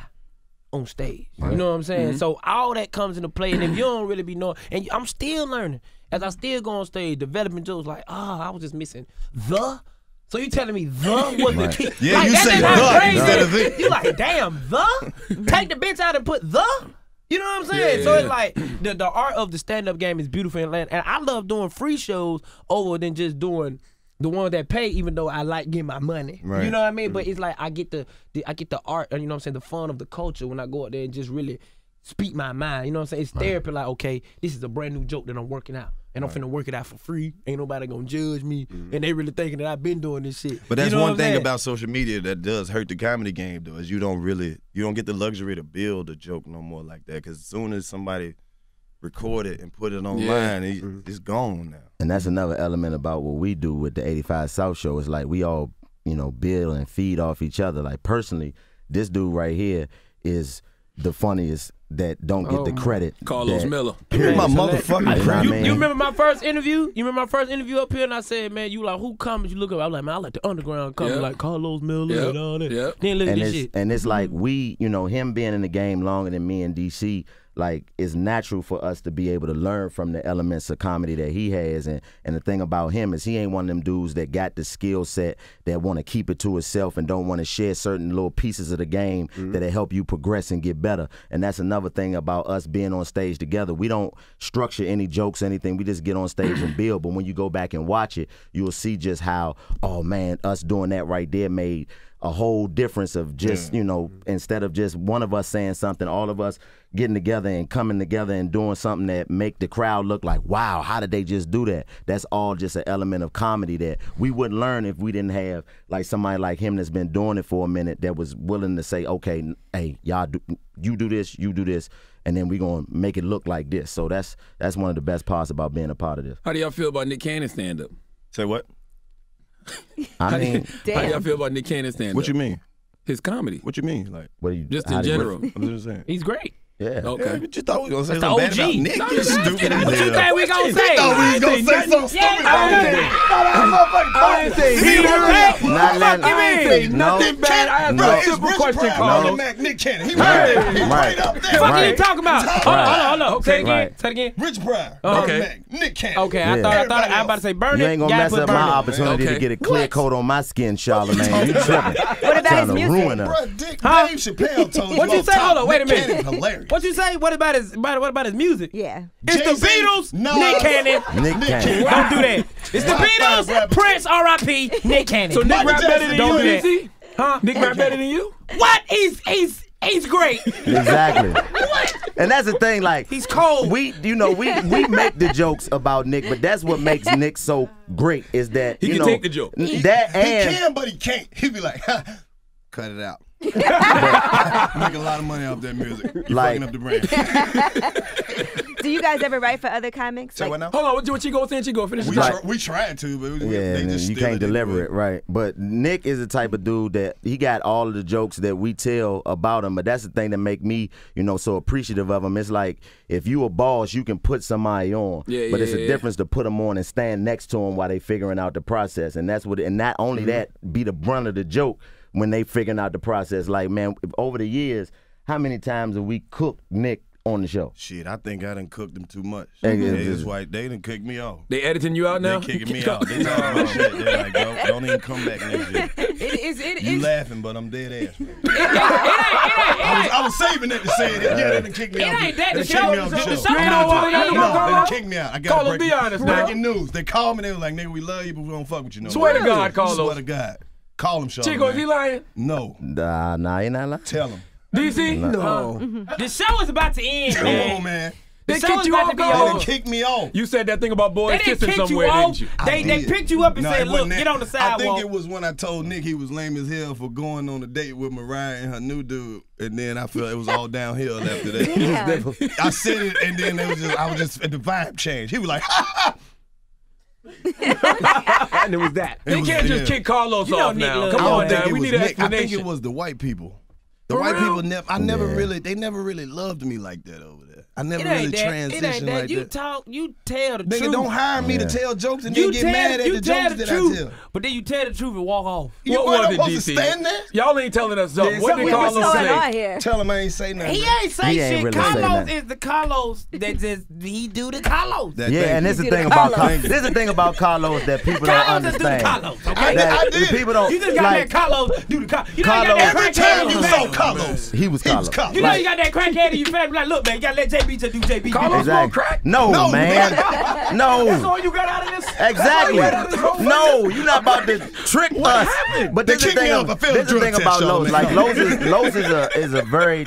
on stage? You know what I'm saying? So all that comes into play, and if you don't really be knowing, and I'm still learning, as I still go on stage, developing jokes like, I was just missing the. So you telling me the was the key? Yeah, like, you say the instead of it. You like, damn, the? Take the bitch out and put the? You know what I'm saying? Yeah. So it's like, the art of the stand-up game is beautiful in Atlanta. And I love doing free shows over than just doing the ones that pay, even though I like getting my money. Right. You know what I mean? But it's like, I get the art, you know what I'm saying, the fun of the culture when I go out there and just really speak my mind. You know what I'm saying? It's therapy, like, okay, this is a brand new joke that I'm working out. And I'm finna work it out for free. Ain't nobody gonna judge me. And they really thinking that I've been doing this shit. But that's you know one what thing I'm saying? about social media that does hurt the comedy game, though, is you don't get the luxury to build a joke no more like that. Because as soon as somebody record it and put it online, it's gone now. And that's another element about what we do with the 85 South Show. Is like we all, build and feed off each other. Like personally, this dude right here is the funniest that don't get the credit. Carlous Miller. My motherfucking friend. You remember my first interview? You remember my first interview up here? And I said, man, you like, who comments you look up? I was like, man, I like the underground comments, like Carlous Miller and all that. Then look at this shit. And it's like we, him being in the game longer than me and DC, like it's natural for us to be able to learn from the elements of comedy that he has. And the thing about him is he ain't one of them dudes that got the skill set that want to keep it to himself and don't want to share certain little pieces of the game that'll help you progress and get better. And that's another thing about us being on stage together. We don't structure any jokes or anything. We just get on stage and build. But when you go back and watch it, you'll see just how, oh man, us doing that right there made a whole difference of just, instead of just one of us saying something, all of us getting together and coming together and doing something that make the crowd look like, wow, how did they just do that? That's all just an element of comedy that we wouldn't learn if we didn't have like somebody like him that's been doing it for a minute that was willing to say, okay, hey, you do this, and then we gonna make it look like this. So that's one of the best parts about being a part of this. How do y'all feel about Nick Cannon stand-up? Say what? I mean, how do y'all feel about Nick Cannon stand-up? What you mean? His comedy. What you mean? Like, what do you Just in general. I'm just saying. He's great. Yeah. Okay. Yeah, but you thought we was gonna say That's the something bad OG. about Nick? No, You stupid as What you hell. think we gonna say? You thought we was gonna say something stupid nothing bad. I have a simple question, Carlous. Nick Cannon. He right up there. What are you talking about? Hold on. Say it again. Right. Say it again. Rich Pryor. Okay. Mac, Nick Cannon. Okay, I thought I was about to say burn You it. ain't gonna Gotta mess put up burn my it. opportunity Okay. to get a clear coat on my skin, Charlamagne. You tripping. What about his Trying to music? ruin us. Bruh, Dave Chappelle told you What you off say? top, Hold on, wait a Nick minute. Cannon's hilarious. What you say? What about his music? Yeah. It's the Jay-Z? Beatles, No. Nick Cannon. Nick Cannon. Don't do that. It's the Beatles, Prince, R.I.P., Nick Cannon. So Nick Michael rap better Jackson, than don't you, do that. DC? Huh? Nick rap better than you? What? He's great. Exactly. And that's the thing, like He's cold. we make the jokes about Nick, but that's what makes Nick so great is that He you can know take the joke. that He and can, but he can't. He be like, cut it out. Make a lot of money off that music. You Like- fucking up the brand. Do you guys ever write for other comics? Say what now? Hold on, what Chico saying? Chico, finish We, the Right. we tried to, but yeah, they and just you steal can't deliver it right. But Nick is the type of dude that he got all of the jokes that we tell about him. But that's the thing that make me, so appreciative of him. It's like if you a boss, you can put somebody on, Yeah, but yeah, it's a yeah. difference to put them on and stand next to him while they figuring out the process. And that's what. And not only that, be the brunt of the joke when they figuring out the process. Like man, over the years, how many times have we cooked Nick on the show? Shit, I think I done cooked them too much. Hey, That's why they done kicked me off. They editing you out now? They kicking me out. They talking about shit. They're like, don't even come back next year. You laughing, but I'm dead ass. Man. I was saving that to say it. Yeah, they done kicked me It out. ain't that. They The kicked me show- off the the show- show. the show- You know what? No, they done kicked me out. I got Carlous, be honest now. breaking news. They called me. They was like, nigga, we love you, but we don't fuck with you no more. Swear to God, Carlous. Swear to God. Call him, Charlamagne. Chico, is he lying? No. Nah, he not lying. Tell him. DC? No. The show is about to end, Come man. on, man. They The kicked show's you about off, to be Carlous? over. They kicked me off. You said that thing about They boys didn't kissing kick you somewhere, off. didn't you? I They did. picked you up and No, said, it wasn't look, that. get on the sidewalk. I think it was when I told Nick he was lame as hell for going on a date with Mariah and her new dude, and then I felt it was all downhill after that. Yeah. I said it, and then I was just the vibe changed. He was like, ha ha. And it was that. They can't just kick Karlous You know off Nick now. love Come I that. don't on, think man. it We was need an Nick. I think explanation. it was the white people. The For white real? people they never really loved me like that over there. I never It really ain't that. It transitioned ain't that. like You that. talk, you tell the Nigga, truth. don't hire me to tell jokes and then get mad at you the tell jokes the that I truth, tell. but then you tell the truth and walk off. You What what, was I'm it, supposed to DC? stand there? Y'all ain't telling us something. Yeah, What did something- What's Karlous going on say? here? Tell him I ain't say nothing. He ain't say He ain't shit. really say Karlous nothing. is the Karlous that just he do the Karlous. That Yeah, thank and you. this is the You thing did about Karlous. this is the thing about Karlous that people don't Karlous just do the understand. Karlous, okay? That I did. People don't You just got like. that Karlous do the Karlous. You know you got Karlous- that Every crackhead time in you your saw family. Karlous, He was Karlous. Karlous. You know Like- you got that crackhead in your family. Like, look, man, you gotta let JB just do JB. Karlous smoke crack? No, No, man. No. That's all you got out of this? Exactly. No, you're not about to trick us. happened? But They this is kicked me off a failed the drug thing test, about Lowe's. Charlamagne. Like Lowe's is a very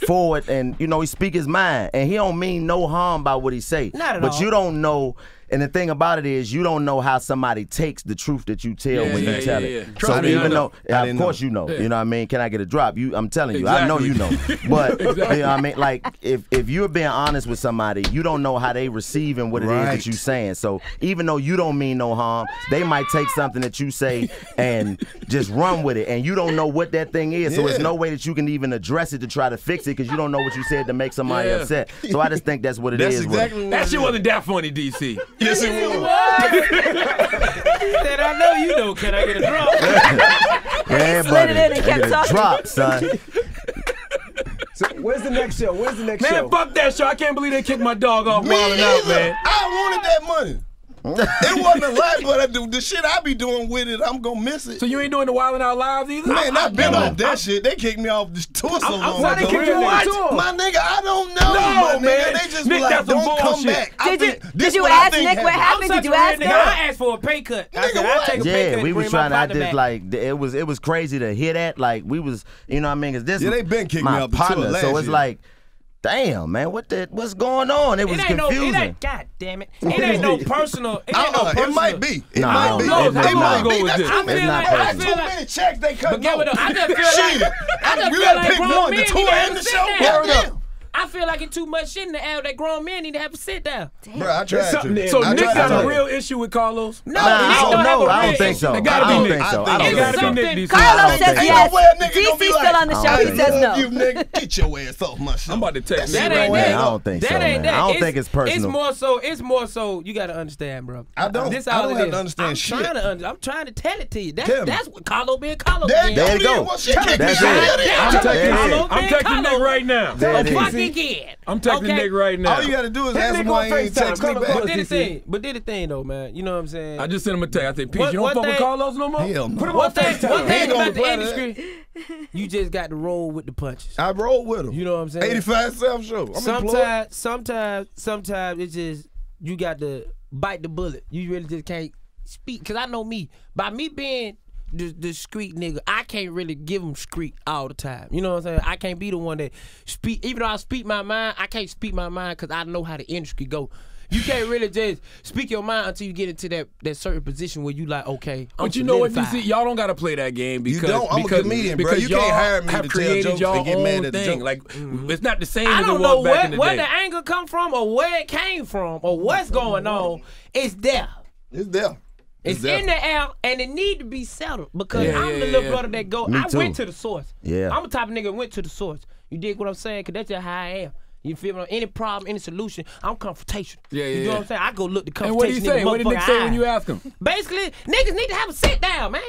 forward, and he speak his mind, and he don't mean no harm by what he say. Not at but all. you don't know. And the thing about it is, you don't know how somebody takes the truth that you tell when you tell it. Trust So me, I even know. though, I of didn't course know. you know. Yeah. You know what I mean? Can I get a drop? I'm telling you, I know you know. But you know what I mean? Like if you're being honest with somebody, you don't know how they receiving what it is Right. that you saying. So even though you don't mean no harm, they might take something that you say and just run with it, and you don't know what that thing is. So Yeah. there's no way that you can even address it to try to fix it because you don't know what you said to make somebody Yeah. upset. So I just think that's what it is. That's with it. exactly what That it shit is. wasn't that funny, DC. Yes, it was. He said, I know you know. Can I get a drop? Yeah, slid buddy. it in and kept Get a talking. drop, son. So where's the next show? Where's the next Man, show? fuck that show. I can't believe they kicked my dog off Me Wildin' Out, either. man. I wanted that money. It wasn't a lot, but the shit I be doing with it, I'm gonna miss it. So you ain't doing the Wildin' Out lives either? Man, I've been off that shit. They kicked me off the tour so long Why they ago. kicked you off the tour? My nigga, I don't know. No, my man. nigga. They just Nick, be like, that's some don't come bullshit. back. I think Did this you what I ask think Nick what I'm happened? such Did a you real ask nigga. him? I asked for a pay cut. I said, I'll take a pay Yeah, cut. we to was bring trying. my I partner just back. like it was crazy to hear that. Like we was, you know what I mean? Cause this Yeah, they been kicking my me off the tour partner. last So it's year. like, damn, man, what's going on? It was It ain't confusing. no, it ain't, God damn it. It ain't no personal. It ain't no personal. It might be. It Nah, might no, be. it's It not. might Go be. with That's this. too I many. feel like, not I That's feel too like, many checks they cut. but get with I just feel Shit. like, I just You feel gotta like pick grown one, men the need tour to have and a the sit show. down. Goddamn. I feel like it's too much shit in the air that grown men need to have a sit down. Bro, I tried something to. there. So I Nick tried got to. a real issue with Carlos? No, Nah, I Nick don't don't have know. a I real don't think issue. so. It gotta I be don't Nick. think so. I It don't gotta think be so. Nick, DC. Karlous don't says think so. yes. Ain't no way a nigga gonna DC be still like, on the show. I He says love no. you, nigga. Get your ass off my show. I'm about to text That Nick That shit ain't right that. now. I don't think so, That ain't man. that. I don't think it's personal. It's more so. You gotta understand, bro. I don't. This I all don't it have is. to understand I'm shit. I'm trying to tell it to you. Tell me. That's what Carlos being Carlos. There again. There you it go. is. Well, shit kicked me That's out. it. There I'm it is. taking Carlos it. I'm being texting Carlos. Nick right now. There it Fuck is. again. I'm texting Okay? Nick right now. All you gotta do is Hit ask Nick him why on he ain't FaceTime. text me Call him back. up. But did the thing though, man. You know what I'm saying? I just sent him a text. I said, Peach, What- you don't one fuck with thing- Carlos no more? Hell no. Put him One on thing, FaceTime. one He thing ain't gonna about the reply to that. industry, you just got to roll with the punches. I roll with him. You know what I'm saying? 85 South Show. I'm employed. Sometimes it's just you got to bite the bullet. You really just can't speak. Cause I know me. By me being the street nigga, I can't really give them street all the time. You know what I'm saying? I can't be the one that speak. Even though I speak my mind, I can't speak my mind because I know how the industry go. You can't really just speak your mind until you get into that certain position where you like, okay, I'm But you know what, solidified. DC? Y'all don't got to play that game because You don't. I'm a because, comedian, bro. because You can't y'all hire me have to tell created jokes y'all and get mad own at the thing. joke. Like it's not the same I as it don't was know back in the where day. the anger come from or where it came from or what's going on. It's there. It's there. It's there. in the air and it need to be settled because Yeah, I'm yeah, the little yeah. brother that go. Me I too. went to the source. Yeah. I'm the type of nigga that went to the source. You dig what I'm saying? Cause that's just how I am. You feel me? Any problem, any solution, I'm confrontational. Yeah, yeah, You know yeah. what I'm saying? I go look the And what did confrontation he say? in the What did Nick say when you motherfucking eye. asked him? Basically, niggas need to have a sit down, man.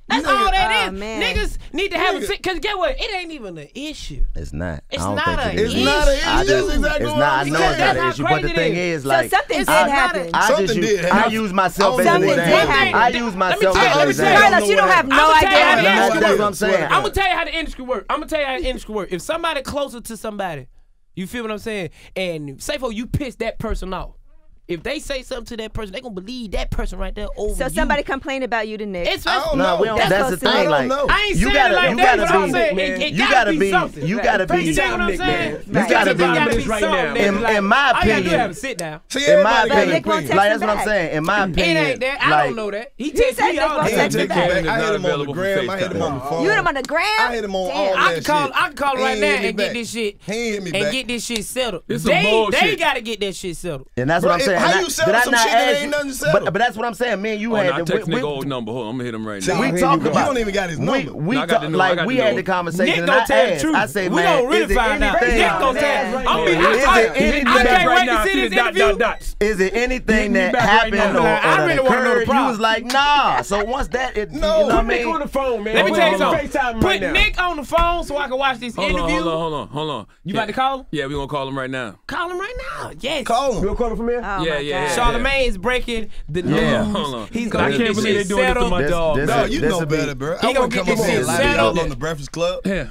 That's Nigga, all that oh, is. man. Niggas need to have a sit. Cause get what? It ain't even an issue. It's not. It's I don't not think a it is. It's not an issue. I That's do. exactly It's what not. I I'm know saying. it's not That's an how issue, but the crazy thing it is, So like, something did not happen. a- I Something just did use, happen. I use myself as an Something did example. happen. I use myself tell you- as an let me tell you- example. Carlous, you don't have no I'ma tell idea you how how the it is. industry That's what works. I'm saying. I'm gonna tell you how the industry work. I'm gonna tell you how the industry work. If somebody closer to somebody, you feel what I'm saying, and say for you piss that person off, if they say something to that person, they gonna believe that person right there over So somebody complain about you to Nick. It's I don't No, know. we don't. That's the thing. I Like, don't know. I ain't you saying gotta, it like you that, gotta but I'm be, saying you gotta be, something. you gotta be. You know what I'm saying? Nick, You gotta be. right now. In my All you gotta do is have opinion, a sit down. See, in my everybody got opinion, Nick won't text like him that's what I'm back. saying. In my It opinion, ain't that. I like, don't know that. He said texts me Nick all won't the text time. him back. I hit him on the available for gram. I hit him on the FaceTime. phone. You hit him on the gram? I hit him on Damn. all I that can call. shit. I can call He right ain't now hit me and get back. this shit. He ain't hit me And back. get this shit settled. This some bullshit. They gotta get that shit settled. And that's what I'm Bro, saying. how And you settle did I some not shit that ask ain't you- nothing settled? But that's what I'm saying. Me and you Oh, had now the text nigga old number. Hold on, I'm gonna hit him right See, now. we here talked you go. about. You don't even got his number. We No, I got the number. I like got we the had number. the conversation. Nick and gonna I tell the asked. truth. I say, We man, gonna really is it find out. anything- Nick gonna tell. Right I'm now. being Is it honest. anything- I can't wait now. to see See this the dot, interview. dots. Is it anything me that back right happened now. or I that really wanna know the occurred? You problem. was like, nah. So once that, it, No. you know what I Put Nick mean? on the phone, man. Let me tell you Hold on. something. FaceTime him Put right now. Nick on the phone so I can watch this interview. Hold on. You about to call him? Yeah, we gonna call him right now. Call him right now. Yes. Call You him. gonna call him from here? Oh Yeah, my yeah, God. yeah. Charlamagne is breaking the news. Yeah. Hold on. He's I gonna can't get this believe they shit doing this to settled. my dog. No, you know this'll be- better, bro. He I gonna wouldn't get come up this here shit and lie settled. y'all on the Breakfast Club. Yeah.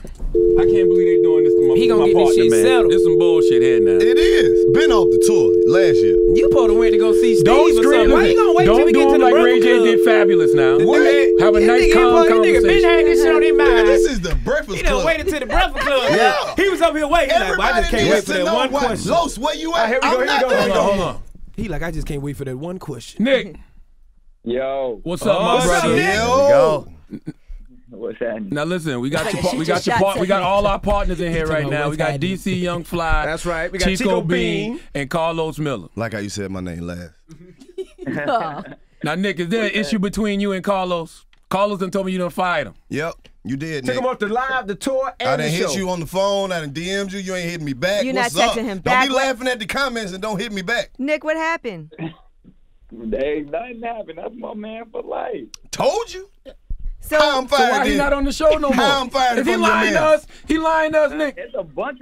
I can't believe they doing this to my, He gonna my get this partner, shit man. settled. This some bullshit here now. It is. Been off the tour last year. You supposed to went to go see Steve Don't or scream. something. Why you gonna wait till Don't we do get to him the like Ray Breakfast J Club? did fabulous now. What? Have a nice, calm This nigga been conversation. had this shit on his Nigga, mind. this is the Breakfast He done Club. waited till the Breakfast Club. Yeah. He was up here waiting. He like, well, I just can't wait for that one what? question. Los, where you at? Here we go, I'm here not we go, there here we no go. more. Hold on. He like, I just can't wait for that one question. Nick, Yo, what's up, my what's up, brother? Nick? Yo. what's happening? Now listen, we got Like your a part. shit We got just your shot part. We got to all our partners in here right about now. what's We got happening. DC Young Fly. That's right. We got Chico Chico Bean Bean. and Carlos Miller. Like how you said my name last. Oh. Now, Nick, is there an issue between you and Carlos? Carlos done told me you done fired him. Yep, you did, Took Nick. him off the live, the tour, and I the done show. hit you on the phone. I done DM'd you. You ain't hitting me back. You not What's up? texting him Don't back? be laughing at the comments and don't hit me back. Nick, what happened? There ain't nothing happened. That's my man for life. Told you. So, How I'm So fired why he then? not on the show no more? How I'm fired Is he from your lying to man? us? He lying to us, Nick. It's a bunch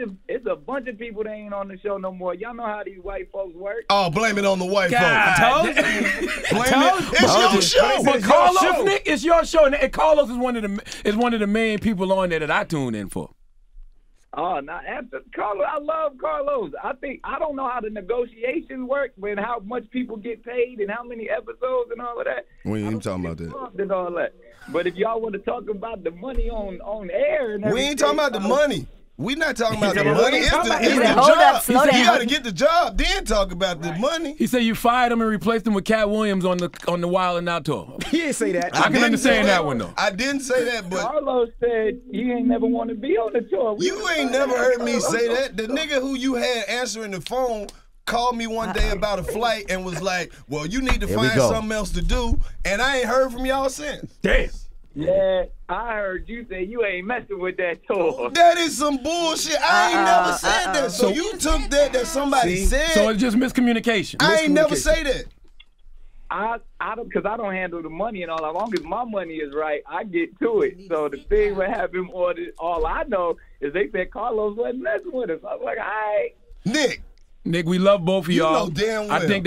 of people that ain't on the show no more. Y'all know how these white folks work. Oh, blame it on the white God. folks. Blame it. It's your show. But It's your Carlos, show. Nick, it's your show, and Carlos is one of the main people on there that I tune in for. Oh, now after Carlos, I love Carlos. I don't know how the negotiations work, but how much people get paid and how many episodes and all of that. We ain't even talking about that. Involved in all that. But if y'all want to talk about the money on air and everything, We ain't talking about the money. We not talking about the money. It's the He said, job. hold up, slow You down. got to get the job, then talk about the money. He said you fired him and replaced him with Cat Williams on the Wild and Out tour. He didn't say that. I can didn't understand say that one, though. I didn't say that, but Carlos said he ain't never want to be on the tour. you ain't never heard me say that. The nigga who you had answering the phone called me one day about a flight and was like, well, you need to Here we find go. something else to do, and I ain't heard from y'all since. Damn. Yeah, I heard you say you ain't messing with that tour. That is some bullshit. I ain't never said that. So you took that somebody said. So it's just miscommunication. I ain't never say that. I don't, because I don't handle the money and all. As long as my money is right, I get to it. So the thing what happened, all I know is they said Carlos wasn't messing with us. I was like, all right. Nick, we love both of You y'all. know damn I well. think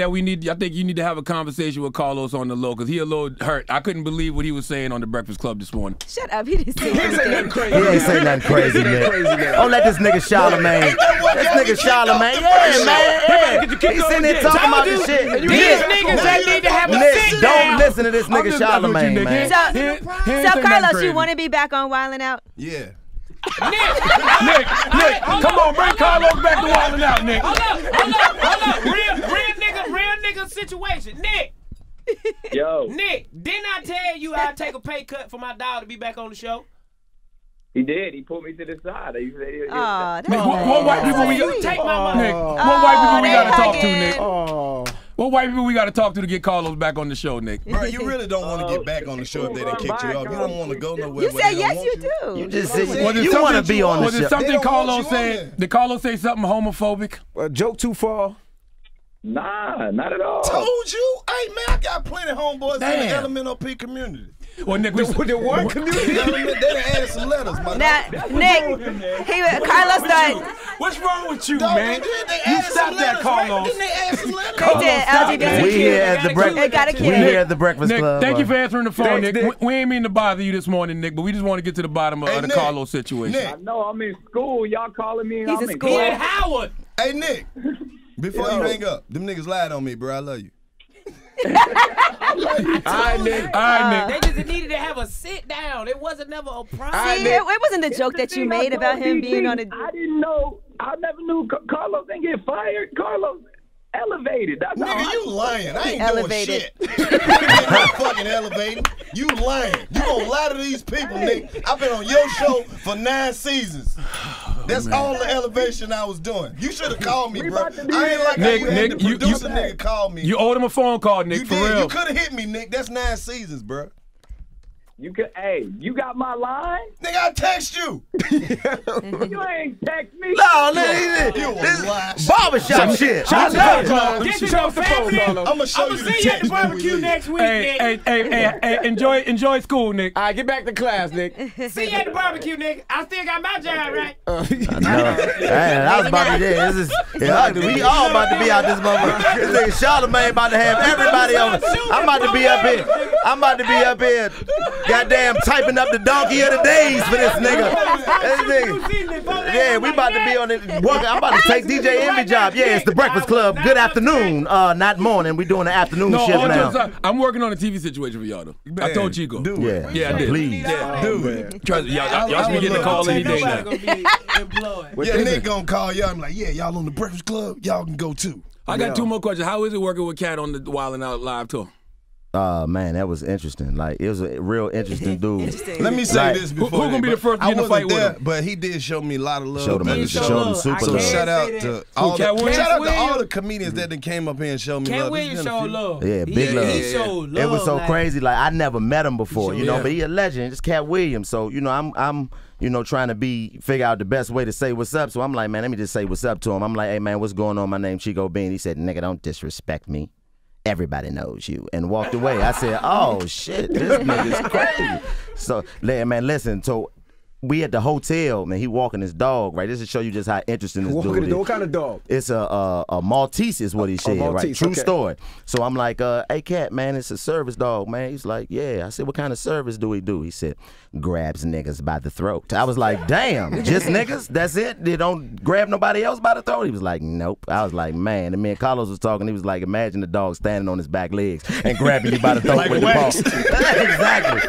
you need to have a conversation with Carlos on the low because he a little hurt. I couldn't believe what he was saying on the Breakfast Club this morning. shut up. He didn't say He ain't say nothing anything. crazy. He ain't say nothing crazy, man. Don't let this nigga Charlamagne. This nigga Charlamagne. Yeah, man. Yeah. He's sitting there talking about this shit. These Nick, niggas that need to have a Nick, sit don't down. listen to this nigga Charlamagne, man. So Carlos, you want to be back on Wild and Out? Yeah. Nick, come on, bring Carlos back to Wild and Out, Nick. Hold up. Real nigga situation. Nick, Yo, didn't I tell you I'd take a pay cut for my dog to be back on the show? he did. He pulled me to the side. He said, Oh, that's Nick, what white people we You take my money. Nick, what white people we they gotta talk to, hugging. Nick? Oh. What white people we gotta talk to get Carlos back on the show, Nick? Bro, you really don't want to get back on the show if they done kicked you off. You don't want to go nowhere. You where said they don't yes, want you do. You just said Was it you something want to be on the Was it show. something They don't want Carlos you on said? there. Did Carlos say something homophobic? A joke too far. nah, not at all. Told you. Hey, man, I got plenty of homeboys in the Damn. Elemental P community. Well, Nick, we With the one community. They done added some letters, my Now, Nick, Carlos thought what's wrong with you, dog. man? They You added stop some that, letters, Carlos. right? Didn't they add some letters? they did LGBTQ. We here at the It breakfast. got a We kid. here at the Breakfast Nick, Club. thank you for answering the phone, Thanks, Nick. Nick. We ain't mean to bother you this morning, Nick, but we just want to get to the bottom of Hey, the Nick. Carlos situation. Nick. I know I'm in school. Y'all calling me. He's I'm in in school. He class. at Howard. Hey, Nick. Before you hang up, them niggas lied on me, bro. I love you. All right, Nick. They just needed to have a sit down. It wasn't never a problem. See, it wasn't the joke that you made about him being on a. I didn't know. I never knew Karlous didn't get fired. Karlous elevated. That's all Nigga, you lying. I ain't Elevated. doing shit. You ain't not fucking elevating. You lying. You gonna lie to these people, nigga. I've been on your show for 9 seasons. That's all the elevation I was doing. You should have called me, bro. I ain't like Nick, how you had Nick, the producer nigga call me. You owed him a phone call, Nick, You for did. real. You could have hit me, Nick. That's 9 seasons, bro. You could. Hey, you got my line? Nigga, I text you. You ain't text me. No, nigga, You a lie. barbershop shit. Shout out to Carlos. This is Shout your out the phone, family. Carlos. I'm gonna show you the See you at text the when we barbecue leave. next week, Nick. Hey, enjoy school, Nick. All right, get back to class, Nick. See you at the barbecue, Nick. I still got my job, right? I was about to we all about to be out this motherfucker. This nigga Charlamagne about to have everybody on. I'm about to be up here. I'm about to be up here. Goddamn typing up the donkey of the days for this nigga. Yeah, we about to be on it. I'm about to take DJ Envy job. Yeah, it's the Breakfast Club. Good afternoon. Not morning. We doing the afternoon shift all now. jokes aside, I'm working on a TV situation for y'all, though. I told Chico. Dude. Yeah, Yeah, I did. please. Dude. Trust me, y'all should be getting a call any day now. Nobody gonna be employed. Yeah, Nick gonna call y'all. I'm like, yeah, y'all on the Breakfast Club. Y'all can go too. I got 2 more questions. How is it working with Cat on the Wildin' Out live tour? Man, that was interesting. Like, it was a real interesting dude. Let me say Like, this who before. gonna be the first to I get in the wasn't fight with there, him? but he did show me a lot of love. Showed him, at the showed show. him super So love. shout out to all Cat Williams? shout out to all Williams? the comedians that done came up here and showed me Cat love. Williams It's been a showed few. love. Yeah, big love. He showed love. It was so like, crazy. Like, I never met him before, you know, Yeah. but he a legend. It's Cat Williams. So, you know, I'm trying to figure out the best way to say what's up. So I'm like, man, let me just say what's up to him. I'm like, hey, man, what's going on? My name's Chico Bean. He said, nigga, don't disrespect me. Everybody knows you. And walked away. I said, oh, shit, this nigga's crazy. So, man, listen, so we at the hotel, man, he walking his dog, right? This is to show you just how interesting this dude is. What kind of dog? It's a Maltese is what he said, right? Maltese, True okay. story. So I'm like, hey, Cat, man, it's a service dog, man. He's like, yeah. I said, what kind of service do he do? He said, grabs niggas by the throat. I was like, damn, just niggas? That's it? They don't grab nobody else by the throat? He was like, nope. I was like, man. And me and Karlous was talking. He was like, imagine the dog standing on his back legs and grabbing you by the throat Like with the wax. paw. Exactly.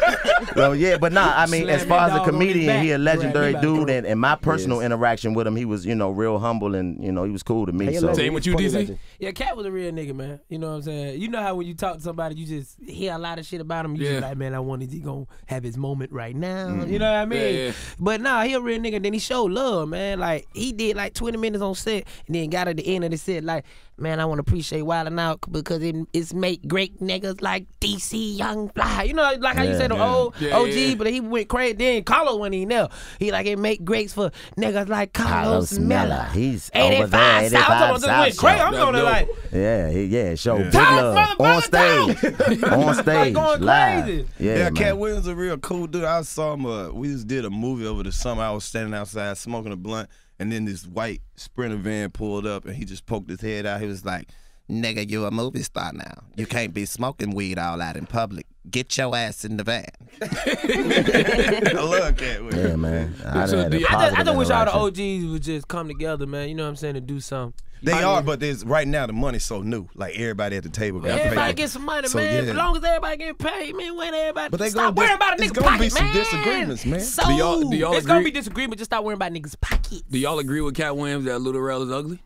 So, yeah, but nah, I mean, as Slam far that as a dog on his comedian, back, he a legendary grab me by the dude. throat. And my personal interaction with him, he was, real humble and, he was cool to me. So. Same with you, DC? Yeah, Cat was a real nigga, man. You know what I'm saying? You know how when you talk to somebody, you just hear a lot of shit about him. You just like, man, I wonder is he gonna have his moment right now? You know what I mean? Yeah. But nah, he a real nigga. Then he showed love, man. Like he did like 20 minutes on set, and then got at the end of the set like, man, I want to appreciate Wildin' Out because it's make great niggas like DC Young Fly. You know, like how you said the old OG, but he went crazy. Then Karlous when he there, he like it make greats for niggas like Karlous Miller. He's over 85 there, South. 85 Just went South. crazy. I'm going to like. Yeah, show big Top love on stage, motherfucker, on stage, going live. crazy. Yeah, Yeah, man. Cat Williams a real cool dude. I saw him. We just did a movie over the summer. I was standing outside smoking a blunt, and then this white Sprinter van pulled up, and he just poked his head out. He was like, "Nigga, you a movie star now. You can't be smoking weed all out in public. Get your ass in the van." I love Cat Williams. Yeah, man. I So had a do you- I positive just wish all the interaction. OGs would just come together, man. You know what I'm saying, to do something. They are, but there's right now the money's so new. Like everybody at the table got Everybody paid. get some money, So, man. yeah. As long as everybody getting paid, man, when everybody But they stop gonna worrying about a it's nigga gonna be pocket, some man. disagreements, man. So Do y'all it's gonna agree- be disagreement. Just stop worrying about niggas' pockets. Do y'all agree with Cat Williams that Lil Rel is ugly?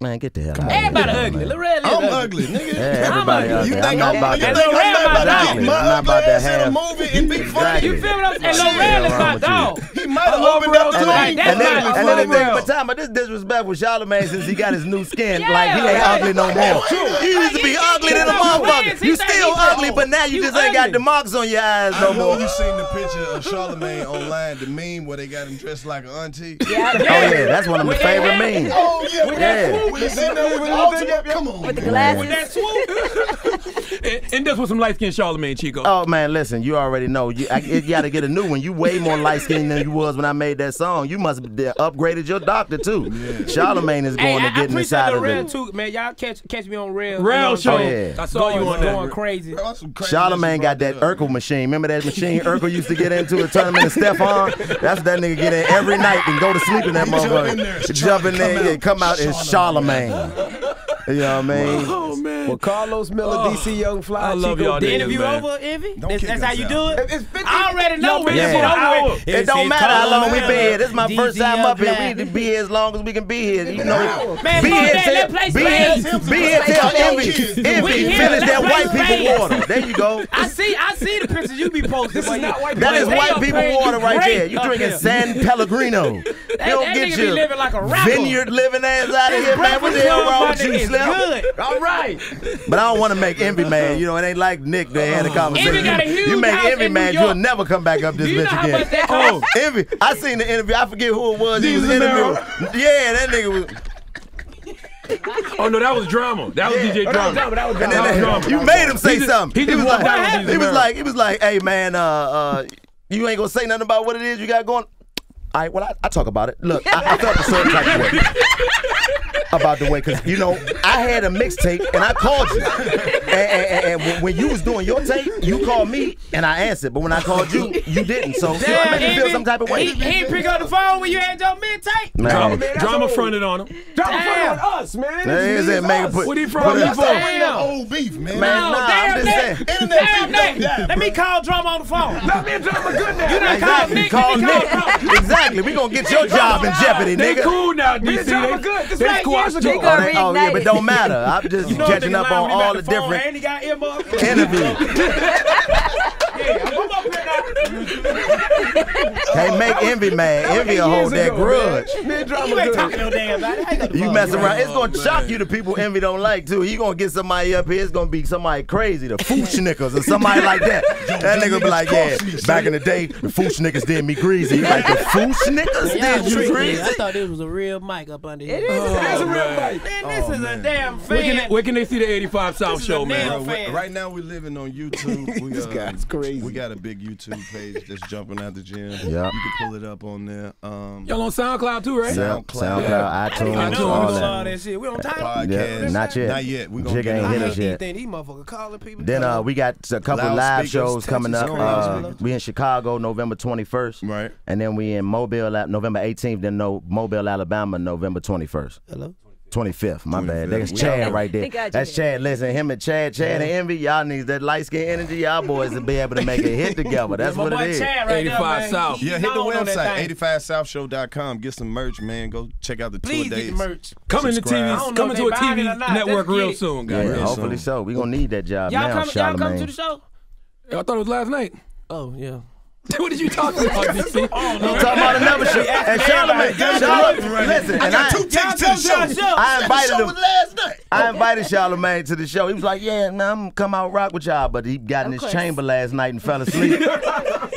Man, get the hell out of here. Everybody man. ugly. Lil Rel is I'm ugly. ugly, nigga. Yeah, everybody I'm ugly. You I'm think not I'm about you that. think I'm Lil Rel not about to my get dog. my I'm not ugly about to ass in a have- movie and be funny? Exactly. You feel what I'm saying? Shit, Lil Rel is wrong my with you? dog. He might have opened up to And me. that's And then my the thing, Lil Rel. but time, but this disrespect with Charlamagne since he got his new skin, Yeah. like he ain't ugly no more. You used to be ugly than a motherfucker. He You said still he- ugly, but now you just ain't got ugly. the marks on your eyes no I know more. you seen the picture of Charlamagne online, the meme where they got him dressed like an auntie. Oh yeah, that's one of my favorite memes. Oh yeah, Yeah. When you sitting there with the ultimate, come on, With the man. glasses. That swoop. And this was some light skinned Charlamagne, Chico. Oh man, listen, you already know. You got to get a new one. You way more light skinned than you was when I made that song. You must have upgraded your doctor too. Charlamagne is going to I get appreciate inside the of Rel it. too, man. Y'all catch me on Rel. Rel show. Oh, yeah. I saw you on going that. crazy. Bro, that's some crazy Charlamagne shit got brought that up, Urkel man. machine. Remember that machine Urkel used to get into a tournament and Stephon? That's what that nigga get in every night and go to sleep in that He jump in motherfucker. there, it's Jump in there, Charlie, come out and Charlamagne. You know what I mean? Oh man. Well, Karlous Miller, DC Young Fly, I love Chico y'all The D. niggas, interview man. over, Envy? Don't kick That's how us you out. do it? It's 50. I already know, man. Yeah. It's over with. It don't matter how long we be here. This is my first time up here. We need to be here as long as we can be here. You know, Man, be fuck here that. till Let's play space. be here till Envy We finish here. that Let's white play people space. water. There you go. I see the pictures you be posting. This is not white That is people. white people paying water you right great there. You up drinking here. San Pellegrino. You don't that get nigga be your living like a rapper. vineyard living ass out of here, man. What the Breakfast hell Club wrong with you, is Slim? good. All right. But I don't want to make Envy mad. You know, it ain't like Nick that had a conversation. Envy got a huge You make house Envy in mad, New York. you'll never come back up this Do you know bitch how again. much that costs? Envy, I seen the interview. I forget who it was. He was Jesus interviewing. Yeah, that nigga was. Oh no, that was drama. That was DJ Drama. And then drama. you made him say He just- something. he just walked out on Jesus He was like, hey man, you ain't gonna say nothing about what it is you got going. All right, well I talk about it. Look, I felt a certain type of way about the way, cause you know I had a mixtape and I called you, and when you was doing your tape, you called me and I answered, but when I called you, you didn't. So I made you feel some type of way. He ain't pick up the phone when you had your mid-tape. Man, Drama fronted on him. Drama front on us, man. That is it, man. What he from? Put What he it- from? Damn. Old beef, man. Man, No, nah, damn I'm just saying. that. Damn that. Let me call Drama on the phone. Not me and Drama good now. You done called Nick. Call Let me Nick. call Drama. Exactly. We gonna get your job in jeopardy, They nigga. cool now, Me and DC. Drama good. This They like squashed years you. ago. Chico Oh, yeah, but reignited. don't matter. I'm just catching up on all the different And he got earmuffs. interviews. Can't make Envy mad. Envy will hold that grudge. Me and Drama You ain't good. talking no damn about it. You mess around, it's gonna shock you the people Envy don't like too. He gonna get somebody up here, it's gonna be somebody crazy, the Fooshnickers or somebody like that. That nigga be like, yeah, back in the day, the Fooshnickers did me greasy. He like, the Fooshnickers did you greasy? I thought this was a real mic up under here. It is. That's a real man. fight. Man, this is a damn Where fan. where can they see the 85 South This is show, a man? nail fan. Right now we're living on YouTube. We, This guy's crazy. We got a big YouTube page that's jumping out the gym. Yep. You can pull it up on there. Y'all on SoundCloud too, right? Yep, SoundCloud, iTunes, No, all all that. that shit. We on time. Podcast. Yeah, not yet. Not yet. We gonna Jig get ain't it. hit I us hate yet. these things. These motherfuckers calling people. Then we got a couple live Loudspeakers, shows coming up. Texas crazy. We in Chicago November 21st. Right. And then we in Mobile November 18th, then Mobile, Alabama November 21st. Hello? 25th, my bad. 25th. That's We Chad out. right there. They got you That's there. Chad. Listen, him and Chad and Envy, y'all niggas, that light skin energy, y'all boys will be able to make a hit together. That's My what boy it is. Chad right 85 there, man. South. He Yeah, hit the known on that website, thing. 85southshow.com. Get some merch, man. Go check out the Please tour get dates. the merch. Coming to Subscribe. TV, I don't know coming if to they a buying it or TV not. network Let's real get it. soon, Yeah, guys. hopefully so. We gonna need that job Y'all now, come to the Charlamagne. show? I thought it was last night. Oh, yeah. What did you talk about, DC? I'm talking about another shit. And Charlamagne, listen, and Got 2 tickets to the show. I invited him. last night. I invited Charlamagne to the show. He was like, yeah, man, I'm gonna come out rock with y'all. But he got in his course. chamber last night and fell asleep.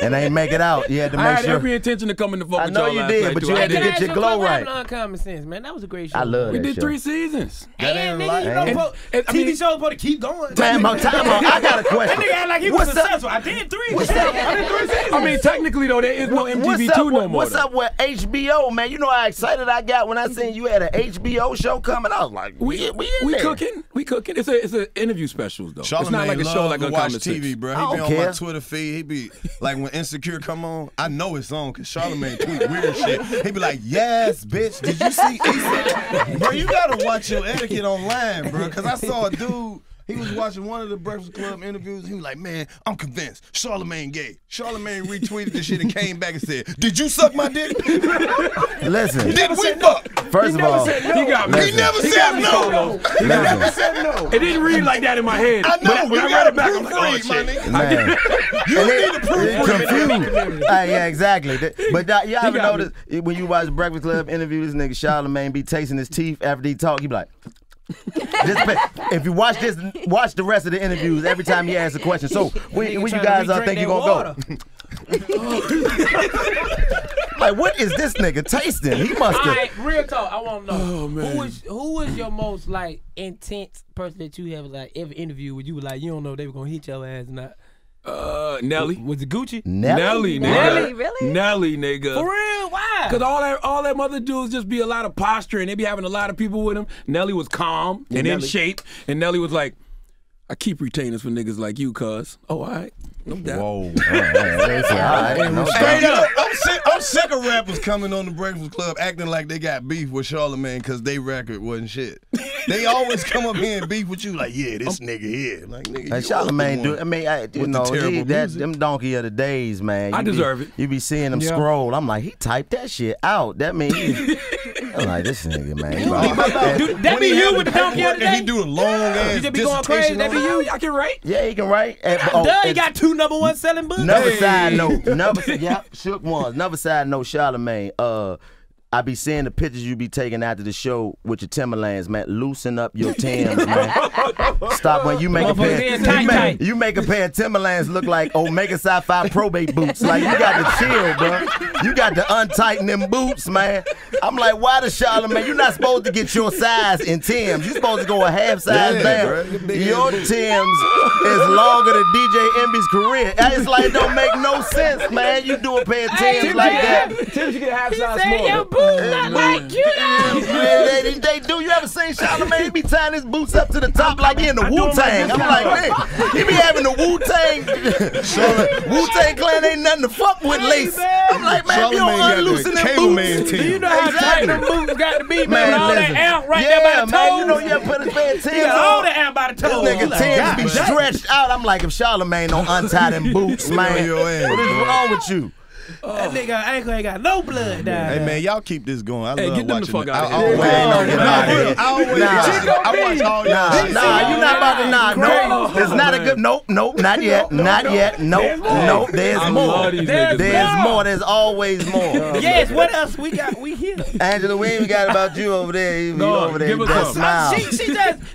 And ain't make it out. He had to I make had sure. every intention to come in the fuck I with know y'all you last did, night, but too. you I had to did. get your glow right. Uncommon Sense, man. That was a great show. I love We that did show. 3 seasons. And ain't nigga, you like- know, And- I mean- TV shows supposed to keep going. Time out. I got a question. That nigga act like he was What's up? successful. I did 3. I mean, technically though, there is no MTV2 no more. What's though. up with HBO, man? You know how excited I got when I seen you had an HBO show coming. I was like, we in there. cooking. We cooking. It's an interview specials though. It's not like a show like to Uncommon watch Sense. TV, bro. I He be don't on care. my Twitter feed. He be like when Insecure come on, I know it's on because Charlamagne tweet weird shit. He be like, yes, bitch. Did you see Issa? Bro, you gotta watch your etiquette online, bro. Because I saw a dude. He was watching one of the Breakfast Club interviews. He was like, man, I'm convinced. Charlamagne gay. Charlamagne retweeted the shit and came back and said, did you suck my dick? Listen, Did we fuck? first of all, He got me. He never said no. He never said no. It didn't read like that in my head. I know. When You I read gotta it back, I'm like, oh proofread, my shit. nigga. man. You need to proof Confused. Yeah, exactly. But y'all ever got notice when you watch Breakfast Club interview, this nigga Charlamagne be tasting his teeth after he talk. He be like, if you watch this, watch the rest of the interviews every time he asks a question. So where you guys think you gonna go? Like, what is this nigga tasting? He must All have. right, real talk. I want to know Oh, man. who is your most like intense person that you have like ever interviewed with? You were like, you don't know if they were gonna hit your ass or not. Nelly. Was it Gucci? Nelly, nigga. Nelly, really? Nelly, nigga. For real? Why? Cause all that mother dudes just be a lot of posture and they be having a lot of people with him. Nelly was calm and in Nelly. shape, and Nelly was like, I keep retainers for niggas like you, cuz. Oh, all right. No doubt. Whoa. All right. Straight up. I'm sick of rappers coming on the Breakfast Club acting like they got beef with Charlamagne because they record wasn't shit. They always come up here and beef with you like, yeah, this nigga here. Like, nigga, and Charlamagne do. I mean, you know, them donkey of the days, man. I deserve it. You be seeing them scroll. I'm like, he typed that shit out. That means I'm like, this nigga, man. That be you with the donkey of the day? He do a long ass You just be going crazy. That be you. Y'all can write. Yeah, he can write. He got 2 #1 selling books. Another side note. Shook ones. Another side note, Charlamagne. I be seeing the pictures you be taking after the show with your Timberlands, man. Loosen up your Timbs, man. Stop when you make a pair. You make a pair of Timberlands look like Omega Sci-Fi probate boots. Like, you got to chill, bro. You got to untighten them boots, man. I'm like, why the Charlamagne? You're not supposed to get your size in Timbs. You're supposed to go a half size down. Bro. Your Timbs is longer than DJ Envy's career. It's like, it don't make no sense, man. You do a pair of Timbs like that. Timbs, you get a half size smaller. Like you know. They do. You ever seen Charlamagne? He be tying his boots up to the top like he in the Wu-Tang. I'm like, man, he be having the Wu-Tang. Wu-Tang Clan ain't nothing to fuck with, lace. I'm like, man, you don't unloosen them boots. Do you know how tight them boots got to be, man? All that amp right there by the toes. You know you have to put his bad Timbs on. All the amp by the toes. This nigga Timbs be stretched out. I'm like, if Charlamagne don't untie them boots, man, what is wrong with you? That nigga ankle ain't got no blood down. Hey man, y'all keep this going. I love get them the watching fuck out of here. I watch all y'all. Nah, you not about to No, there's not a good. Nope, not yet. Nope. There's more. There's more. There's always more. Yes. What else we got? We here. Angela, we ain't got about you over there. You over there. Just smile.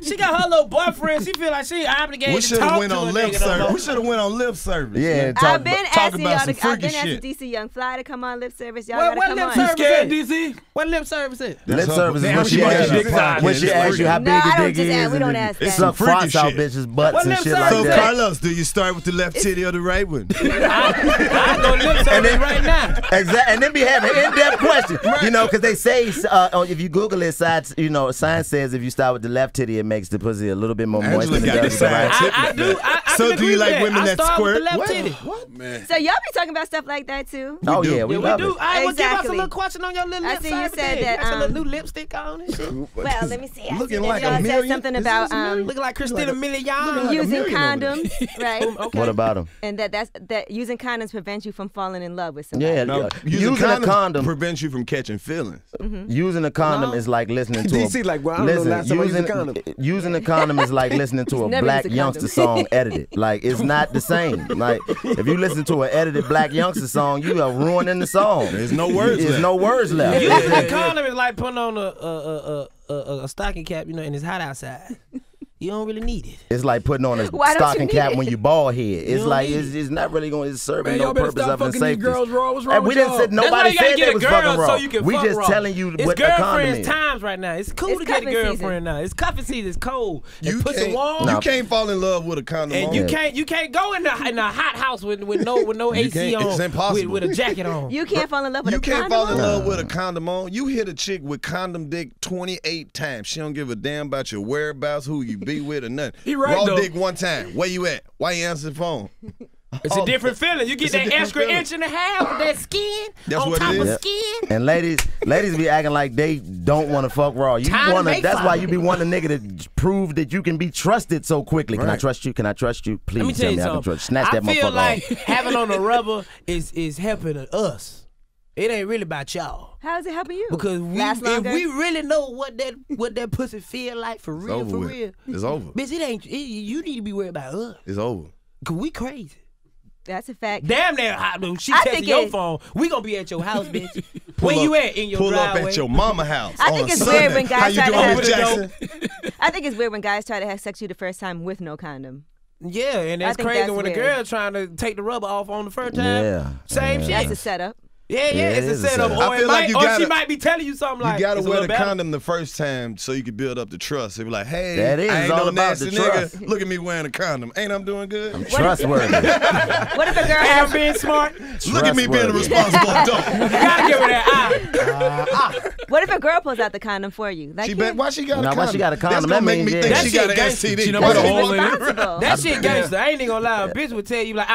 She got her little boyfriend. She feel like she obligated. We should have went on lip service. We should have went on lip service. Yeah. I've been asking y'all some freaky to shit. DC Young Fly to come on lip service. Y'all What gotta lip come service on. Scared, DC? What lip service is? Lip service is when she asks you how big No, I your don't dick just is. ask. We don't ask It's that. some freaky Fronts out shit. bitches' butts What and lip shit service? like So that. Karlous, do you start with the left titty or the right one? I go lip service right now. Exactly, and then be having in-depth questions. You know, because they say if you Google it, science says if you start with the left titty, it makes the pussy a little bit more moist than it does with the right. I do. So do you like women that squirt? What? Man. So y'all be talking about stuff like that too? Oh yeah, we love We do. it. I will give us a Exactly. little question on your little I lip see you service. said You that, got your little new lipstick on and shit. Well, let me see. I Looking see like that a y'all million? said something Is this about a million? Looking like Christina Milian. using million over there. condoms, right? What about them? And that using condoms prevents you from falling in love with somebody. Yeah, No, using a condom. prevents you from catching feelings. Using a condom is like listening to DC like, well, I don't know last time I used a condom. Using a condom is like listening to a Never black used a youngster condom. song edited. Like, it's not the same. Like, if you listen to an edited black youngster song, you are ruining the song. There's no words There's left. no words left. Using a condom is like putting on a stocking cap, you know, and it's hot outside. You don't really need it. It's like putting on a Why don't stocking you need cap it? when you bald head. It's don't like need it's not really going. It's serving Man, no y'all better purpose stop other than fucking these safety. girls raw. What's wrong And we with didn't y'all? say That's why nobody you gotta said get they a was girl fucking raw. so you can We fuck just raw. telling you It's what a condom girlfriend's is. times right now. It's cool It's to get a cuffing girlfriend season. now. It's cuffing season. It's cold. You And pussy can't, warm. you can't fall in love with a condom And on. you can't go in a hot house with no AC can't. on. It's impossible. With a jacket on. You can't fall in love with You a can't condom fall in on? love with a condom on. You hit a chick with condom dick 28 times. She don't give a damn about your whereabouts, who you be with, or nothing. He right, Raw though. dick one time. Where you at? Why you answer the phone? It's a different feeling. You get It's a that different extra feeling. inch and a half with that skin That's on what it top is. of Yep. skin. And ladies be acting like they don't want to fuck raw. You Time to wanna. make That's fire. why you be wanting a nigga to prove that you can be trusted so quickly. Can I Right. trust you? Can I trust you? Please Let me tell you I can something. trust. Snatch that I feel motherfucker like off. having on a rubber is helping us. It ain't really about y'all. How is it helping you? Because Last if longer? we really know what that pussy feel like for real, over for with. real. It's over. Bitch, you need to be worried about us. It's over. Cause we crazy. That's a fact. Damn near hot dude. She I texting think your it- phone. We gonna be at your house, bitch. Where you at? In your Pull driveway. up at your mama house. I on think a it's Sunday. weird when guys How you try to doing, have- Miss Jackson? I think it's weird when guys try to have sex with you the first time with no condom. Yeah, and that's I think crazy that's when a weird. girl trying to take the rubber off on the first time. Yeah. Same shit. That's a setup. Yeah, Yeah, it's it a is a setup. setup. Or, I feel like you or she gotta- might be telling you something like, You gotta it's a wear little the better. condom the first time so you can build up the trust. They be like, hey, That is I ain't all no about nasty the nigga. trust. Look at me wearing a condom. Ain't I'm doing good? Trustworthy. What if a girl Hey, I'm has being smart. Look at me being a Trustworthy. responsible adult. You gotta give her that eye. What if a girl pulls out the condom for you? Like, Why she got a Now, condom? why she got a condom? That's gonna That make means, me yeah. think That she got an shit gangster. STD. She done put a hole in it. responsible. That shit gangster. I ain't even gonna lie. A bitch would tell you like,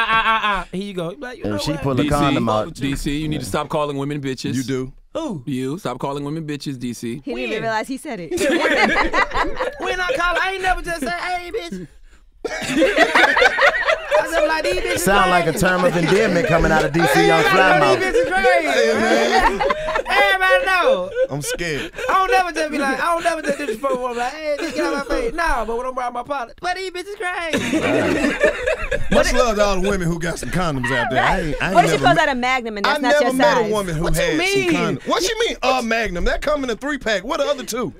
Here you go. You be like, you know If she what? pull a condom out, DC, you need to stop calling women bitches. You do. Who? You stop calling women bitches, DC. He didn't even realize he said it. When I call, I ain't never just say, hey, bitch. I said, like, these bitches sound like a crazy. term of endearment coming out of DC Young These Flymouth. bitches crazy. Everybody know. I'm scared. I don't never just be like, I don't never just disrespect one like, hey, just get out my face. Nah, but when I'm around my partner, but these bitches crazy. Much love to all the women who got some condoms out there. I ain't What if she never pulls met- out a Magnum and that's I not never your met size? a woman who What you had mean? some condoms. What you mean, a Magnum? That come in a 3-pack. What the other two?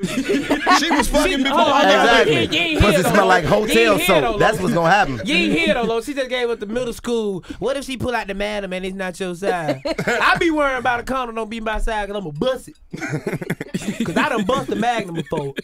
She was fucking before I got You Exactly. ain't Pussy hear smell though. like You hotel ain't hear though, soap. That's Lo. what's gonna happen. You ain't here though, Lo. She just gave us the middle school. What if she pull out the Magnum and it's not your size? I be worrying about a condom don't be my size because I'm going to bust it. Because I done bust the Magnum before.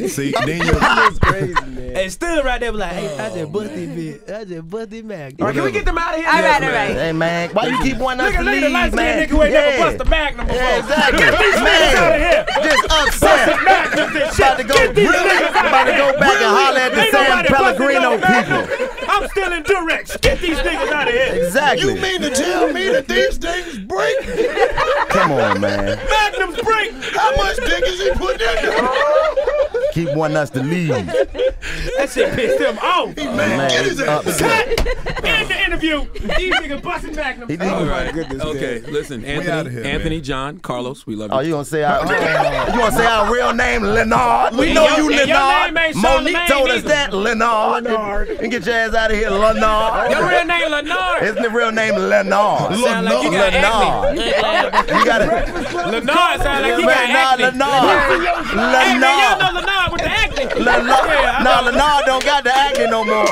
See, then you That's crazy, man. And still right there be like, hey, I just bust this bitch. I just bust this Magnum. All right, can we get them out of here? All right, all right. Hey man, why you keep wanting us to Look at the leave, light man? skinned nigga who ain't never bust the Magnum before. Yeah, exactly. Man, just upset. About to go, really? About to go back and holler at the Ain't San nobody busting Pellegrino no Magnum. people. I'm still in Durex. Get these niggas out of here. Exactly. You mean to tell me that these things break? Come on, man. Magnums break. How much dick is he putting in there? Keep wanting us to leave. That shit pissed him off. Man, Get his ass. upset. End the interview. These niggas busting Magnums. He All didn't- right. goodness, Okay, listen, outta Anthony, here, Anthony, man. John, Karlous, we love you. Oh, you gonna say our real name, Leonard? We And know your- you, and your Leonard. name ain't Monique Charlamagne told us either. that, Leonard. And get your ass out of here, Leonard. Your real name Lenard. Isn't the real name Leonard? Sound like you got acne. You got it. Lenard sound like he got acne. Leonard. Hey man, y'all know Leonard. Lenard with the acne. No, Leonard don't got the acne no more.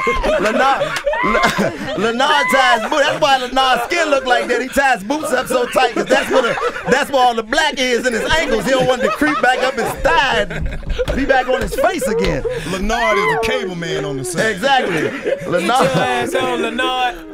Leonard ties boots. That's why Leonard's skin look like that. He ties boots up so tight because that's where all the black is in his ankles. He don't want to creep back up his thigh and be back on his face again. Leonard is a cable man on the side. Exactly. Get your Leonard. ass on, Lenard.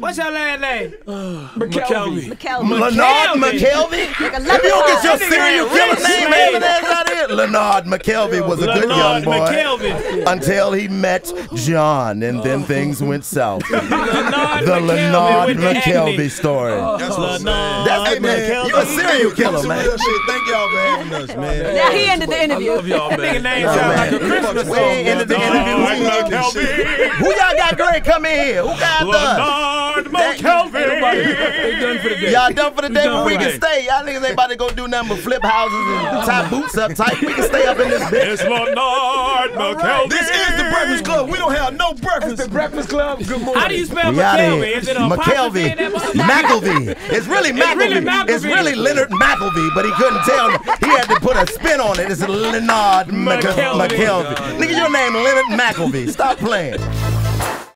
What's your last name? McKelvey. McKelvey. Leonard McKelvey? If you don't get your serial killer name evidence out of here, Leonard McKelvey was a good young Lenard boy McKelvey. until he met John, and then things went south. Lenard The Leonard with the acne. McKelvey story. That's what's Lenard. That's Hey it, man, man. You a serial killer, some man. real shit. Thank y'all for having us, man. Now he ended the interview. I love y'all, Nigga man. name Oh, sound man. like a Christmas We song. ain't ended the interview. Lenard McKelvey. Who y'all got great come in here? Who got the? Lenard McKelvey. They done for the day. Y'all done for the day, but we for can the day. stay. Y'all niggas ain't about to go do nothing but flip houses and tie boots up tight. We can stay up in this bitch. It's Lenard McKelvey. This is the Breakfast Club. We don't have no The breakfast. Breakfast Club. Good morning. How do you spell We out McKelvey? here. Is it a apostrophe in that motherfucker? McElvey. It's really McElvey. It's really Leonard McElvey, but he couldn't tell. He had to put a spin on it. It's Leonard McKelvey. McKelvey. Nigga, your name Leonard McElvey. Stop playing.